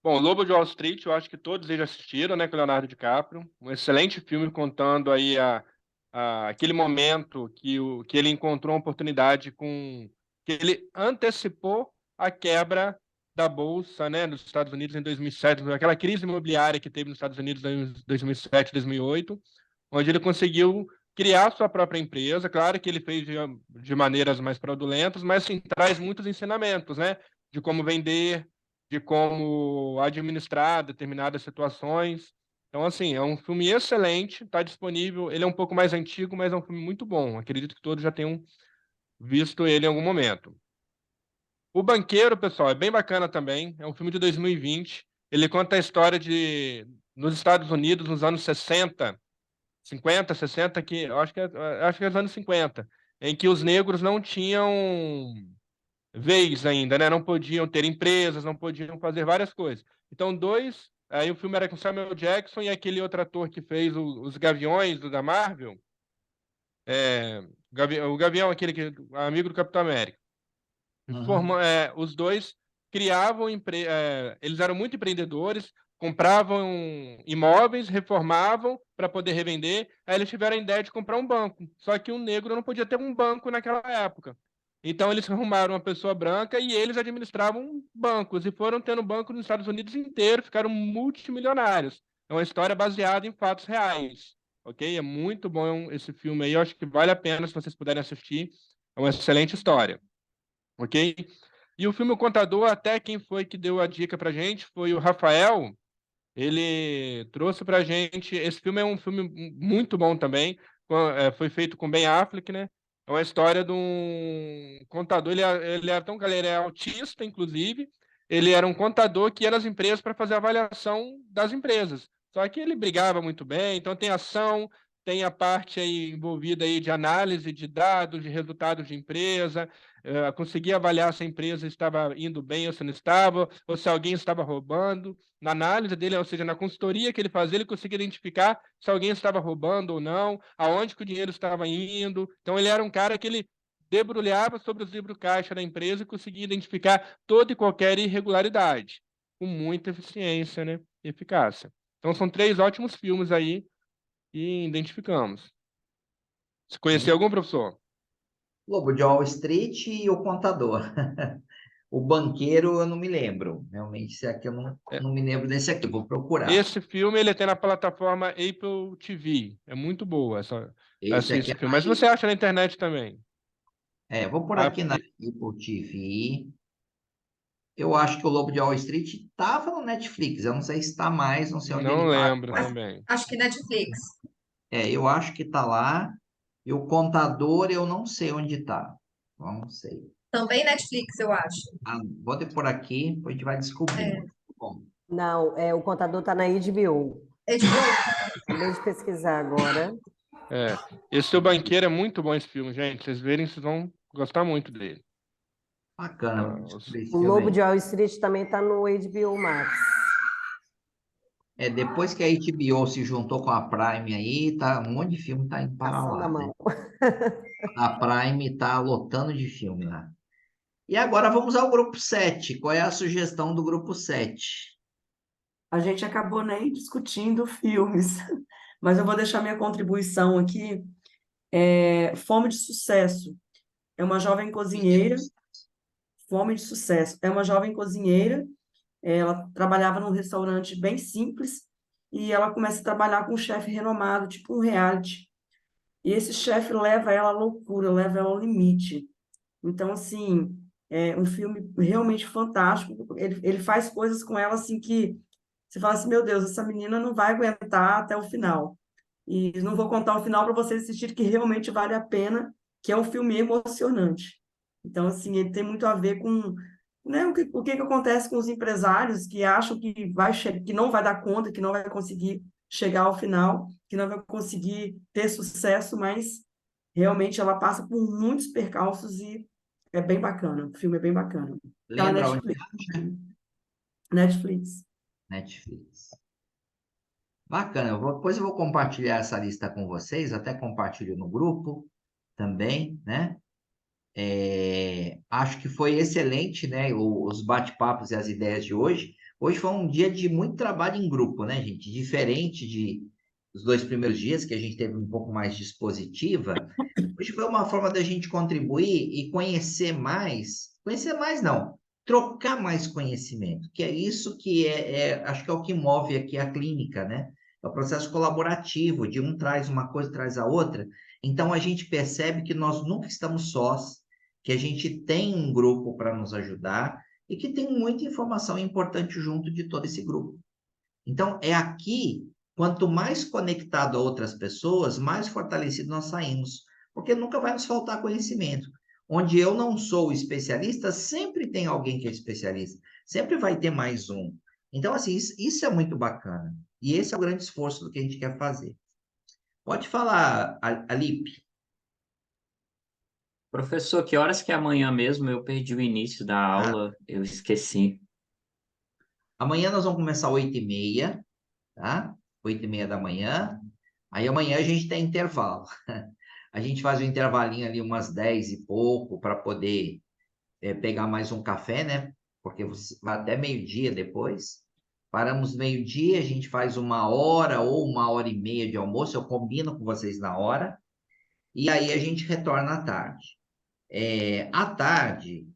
Bom, Lobo de Wall Street, eu acho que todos eles assistiram, né, com o Leonardo DiCaprio. Um excelente filme contando aí aquele momento que ele encontrou uma oportunidade que ele antecipou a quebra da Bolsa, né, nos Estados Unidos em 2007, aquela crise imobiliária que teve nos Estados Unidos em 2007, 2008, onde ele conseguiu criar sua própria empresa. Claro que ele fez de maneiras mais fraudulentas, mas sim, traz muitos ensinamentos, né, de como vender, de como administrar determinadas situações. Então, assim, é um filme excelente, está disponível. Ele é um pouco mais antigo, mas é um filme muito bom. Acredito que todos já tenham visto ele em algum momento. O Banqueiro, pessoal, é bem bacana também. É um filme de 2020. Ele conta a história nos Estados Unidos, nos anos 60, 50, 60, que eu acho que é os anos 50, em que os negros não tinham vez ainda, né? Não podiam ter empresas, não podiam fazer várias coisas. Então, aí o filme era com Samuel Jackson e aquele outro ator que fez os Gaviões da Marvel, o Gavião, amigo do Capitão América. Uhum. Os dois criavam, eles eram muito empreendedores, compravam imóveis, reformavam para poder revender. Aí eles tiveram a ideia de comprar um banco. Só que um negro não podia ter um banco naquela época. Então eles arrumaram uma pessoa branca e eles administravam bancos e foram tendo banco nos Estados Unidos inteiro, ficaram multimilionários. É uma história baseada em fatos reais. Ok? É muito bom esse filme aí. Eu acho que vale a pena se vocês puderem assistir. É uma excelente história. Ok? E o filme O Contador, até quem foi que deu a dica pra gente foi o Rafael. Ele trouxe pra gente. Esse filme é um filme muito bom também. Foi feito com Ben Affleck, né? É uma história de um contador. Ele era tão galera, é autista, inclusive. Ele era um contador que ia nas empresas para fazer a avaliação das empresas. Só que ele brigava muito bem, então tem ação, tem a parte aí envolvida aí de análise de dados, de resultados de empresa, conseguir avaliar se a empresa estava indo bem ou se não estava, ou se alguém estava roubando. Na análise dele, ou seja, na consultoria que ele fazia, ele conseguia identificar se alguém estava roubando ou não, aonde que o dinheiro estava indo. Então, ele era um cara que ele debrulhava sobre os livros caixa da empresa e conseguia identificar toda e qualquer irregularidade, com muita eficiência, né, e eficácia. Então, são 3 ótimos filmes aí e identificamos. Você conheceu algum, professor? Lobo de Wall Street e O Contador. O Banqueiro eu não me lembro. Realmente, esse aqui eu não me lembro desse aqui, vou procurar. Esse filme ele tem na plataforma Apple TV. É muito boa Esse aqui esse é filme. Mas você acha na internet também. vou por aqui na Apple TV. Eu acho que o Lobo de Wall Street estava no Netflix. Eu não sei se está mais, não sei onde Não ele está lembro agora. também. Acho que Netflix. Eu acho que está lá. E o Contador eu não sei onde está. Não sei. Também Netflix, eu acho. Vou por aqui, depois a gente vai descobrir. Bom. Não, o Contador está na HBO. Acabei de pesquisar agora. Esse Seu Banqueiro é muito bom esse filme, gente. Vocês verem, vocês vão gostar muito dele. Bacana. O Lobo de Wall Street também está no HBO Max. Depois que a HBO se juntou com a Prime aí, um monte de filme tá indo para lá, né? A Prime tá lotando de filme lá. E agora vamos ao grupo 7. Qual é a sugestão do grupo 7? A gente acabou nem discutindo filmes, mas eu vou deixar minha contribuição aqui. Fome de Sucesso. É uma jovem cozinheira. Fome de Sucesso. É uma jovem cozinheira. Ela trabalhava num restaurante bem simples e ela começa a trabalhar com um chefe renomado, tipo um reality. E esse chefe leva ela à loucura, leva ela ao limite. Então, assim, é um filme realmente fantástico. Ele faz coisas com ela assim que você fala assim, meu Deus, essa menina não vai aguentar até o final. E não vou contar o final para vocês assistirem, que realmente vale a pena, que é um filme emocionante. Então, assim, ele tem muito a ver com, né, o que acontece com os empresários que acham que não vai dar conta, que não vai conseguir chegar ao final, que não vai conseguir ter sucesso, mas realmente ela passa por muitos percalços e é bem bacana. O filme é bem bacana. Lembra onde Netflix. Netflix. Bacana. Depois eu vou compartilhar essa lista com vocês, até compartilho no grupo também, né? Acho que foi excelente, né? Os bate-papos e as ideias de hoje. Hoje foi um dia de muito trabalho em grupo, né, gente? Diferente dos 2 primeiros dias, que a gente teve um pouco mais dispositiva. Hoje foi uma forma da gente contribuir e conhecer mais não, trocar mais conhecimento, que é isso que acho que é o que move aqui a clínica, né? É o processo colaborativo, de um traz uma coisa, traz a outra. Então, a gente percebe que nós nunca estamos sós, que a gente tem um grupo para nos ajudar e que tem muita informação importante junto de todo esse grupo. Então, é aqui quanto mais conectado a outras pessoas, mais fortalecido nós saímos, porque nunca vai nos faltar conhecimento. Onde eu não sou especialista, sempre tem alguém que é especialista, sempre vai ter mais um. Então, assim, isso é muito bacana. E esse é o grande esforço do que a gente quer fazer. Pode falar, Alipe. Professor, que horas que é amanhã mesmo? Eu perdi o início da aula, eu esqueci. Amanhã nós vamos começar às 8h30, tá? 8h30 da manhã. Aí amanhã a gente tem intervalo. A gente faz um intervalinho ali umas 10 e pouco para poder pegar mais um café, né? Porque você vai até meio-dia depois. Paramos meio-dia, a gente faz 1 hora ou 1h30 de almoço, eu combino com vocês na hora. E aí a gente retorna à tarde. À tarde,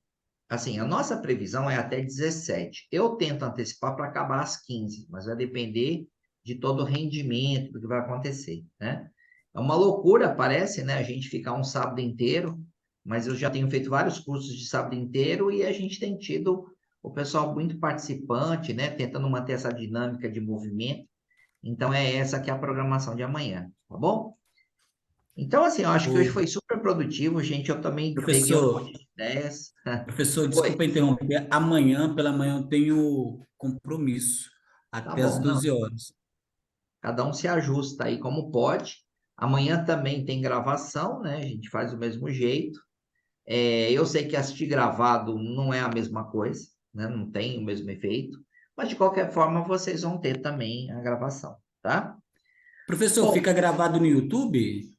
assim, a nossa previsão é até 17. Eu tento antecipar para acabar às 15, mas vai depender de todo o rendimento, do que vai acontecer, né? É uma loucura, parece, né? A gente ficar um sábado inteiro, mas eu já tenho feito vários cursos de sábado inteiro e a gente tem tido o pessoal muito participante, né? Tentando manter essa dinâmica de movimento. Então, é essa que é a programação de amanhã, tá bom? Então, assim, eu acho que hoje foi super produtivo, gente. Eu também peguei um monte de ideias. Professor, desculpa interromper. Amanhã, pela manhã, eu tenho compromisso até às bom, não. 12 horas. Cada um se ajusta aí como pode. Amanhã também tem gravação, né? A gente faz do mesmo jeito. Eu sei que assistir gravado não é a mesma coisa, né? Não tem o mesmo efeito. Mas, de qualquer forma, vocês vão ter também a gravação, tá? Professor, fica gravado no YouTube?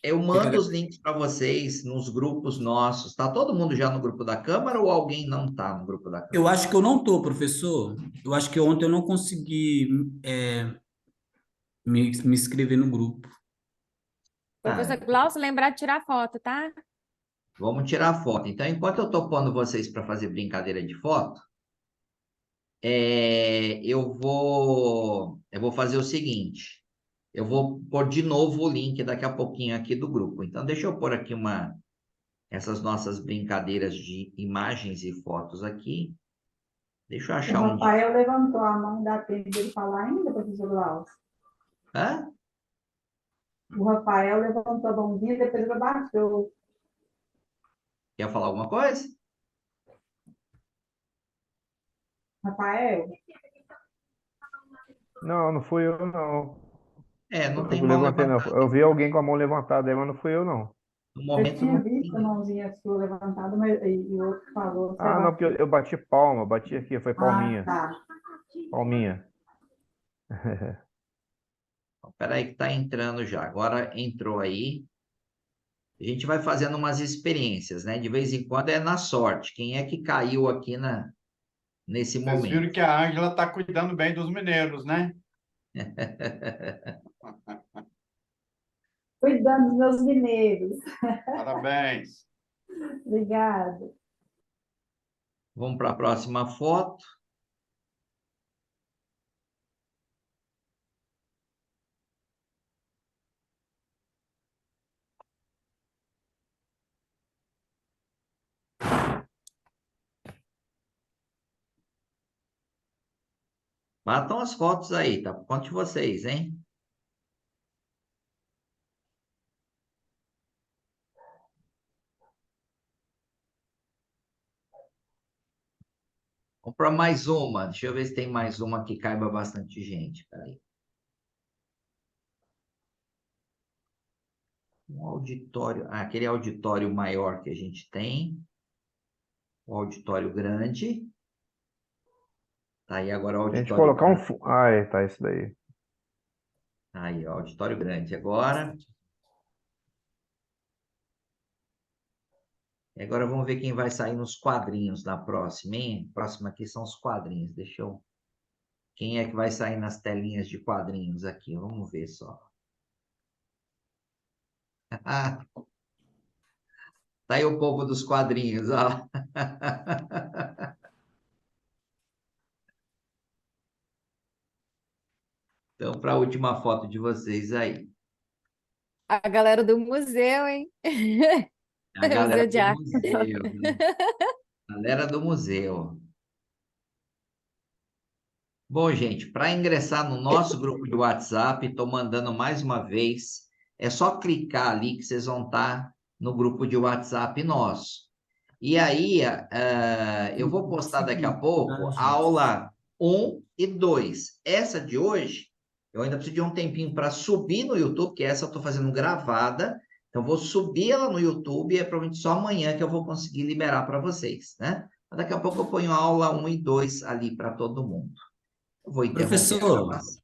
Eu mando os links para vocês nos grupos nossos. Tá todo mundo já no grupo da Câmara ou alguém não está no grupo da Câmara? Eu acho que eu não estou, professor. Eu acho que ontem eu não consegui me inscrever no grupo. Professor Glaucio, lembrar de tirar foto, tá? Vamos tirar foto. Então, enquanto eu estou pondo vocês para fazer brincadeira de foto, eu vou fazer o seguinte. Eu vou pôr de novo o link daqui a pouquinho aqui do grupo. Então, deixa eu pôr aqui essas nossas brincadeiras de imagens e fotos aqui. Deixa eu O achar um... Rafael levantou a mão, dá tempo de ele falar ainda, professor Glaucio? Hã? O Rafael levantou a mãozinha, depois ele abaixou. Quer falar alguma coisa? Rafael? Não, não fui eu, não. Não Eu tem mão levantei, não. levantada. Eu vi alguém com a mão levantada aí, mas não fui eu, não. No Eu momento tinha não visto a mãozinha sua levantada, mas e o outro falou. Ah, não, porque eu bati palma, bati aqui, foi palminha. tá. Palminha. Espera aí que está entrando já. Agora entrou aí. A gente vai fazendo umas experiências, né? De vez em quando é na sorte. Quem é que caiu aqui nesse Vocês momento? viram que a Ângela está cuidando bem dos mineiros, né? Cuidando dos meus mineiros. Parabéns. Obrigada. Vamos para a próxima foto. Batam as fotos aí, tá? Por conta de vocês, hein? Vamos para mais uma. Deixa eu ver se tem mais uma que caiba bastante gente. Peraí. Um auditório. Aquele auditório maior que a gente tem. O auditório grande. Tá aí agora o A gente auditório colocar grande. tá, isso daí. Aí, ó, auditório grande agora. E agora vamos ver quem vai sair nos quadrinhos na próxima, hein? Próxima aqui são os quadrinhos. Deixa eu... Quem é que vai sair nas telinhas de quadrinhos aqui? Vamos ver só. Tá aí o povo dos quadrinhos, ó. Então, para a última foto de vocês aí. A galera do museu, hein? A galera Museu de do arte. museu, né? Galera do museu. Bom, gente, para ingressar no nosso grupo de WhatsApp, estou mandando mais uma vez, é só clicar ali que vocês vão estar no grupo de WhatsApp nosso. E aí, eu vou postar daqui a pouco a aula 1 e 2. Essa de hoje, eu ainda preciso de um tempinho para subir no YouTube, porque essa eu estou fazendo gravada, então vou subir ela no YouTube e é provavelmente só amanhã que eu vou conseguir liberar para vocês, né? Mas daqui a pouco eu ponho a aula 1 e 2 ali para todo mundo. Eu vou interromper a Professor, gravação.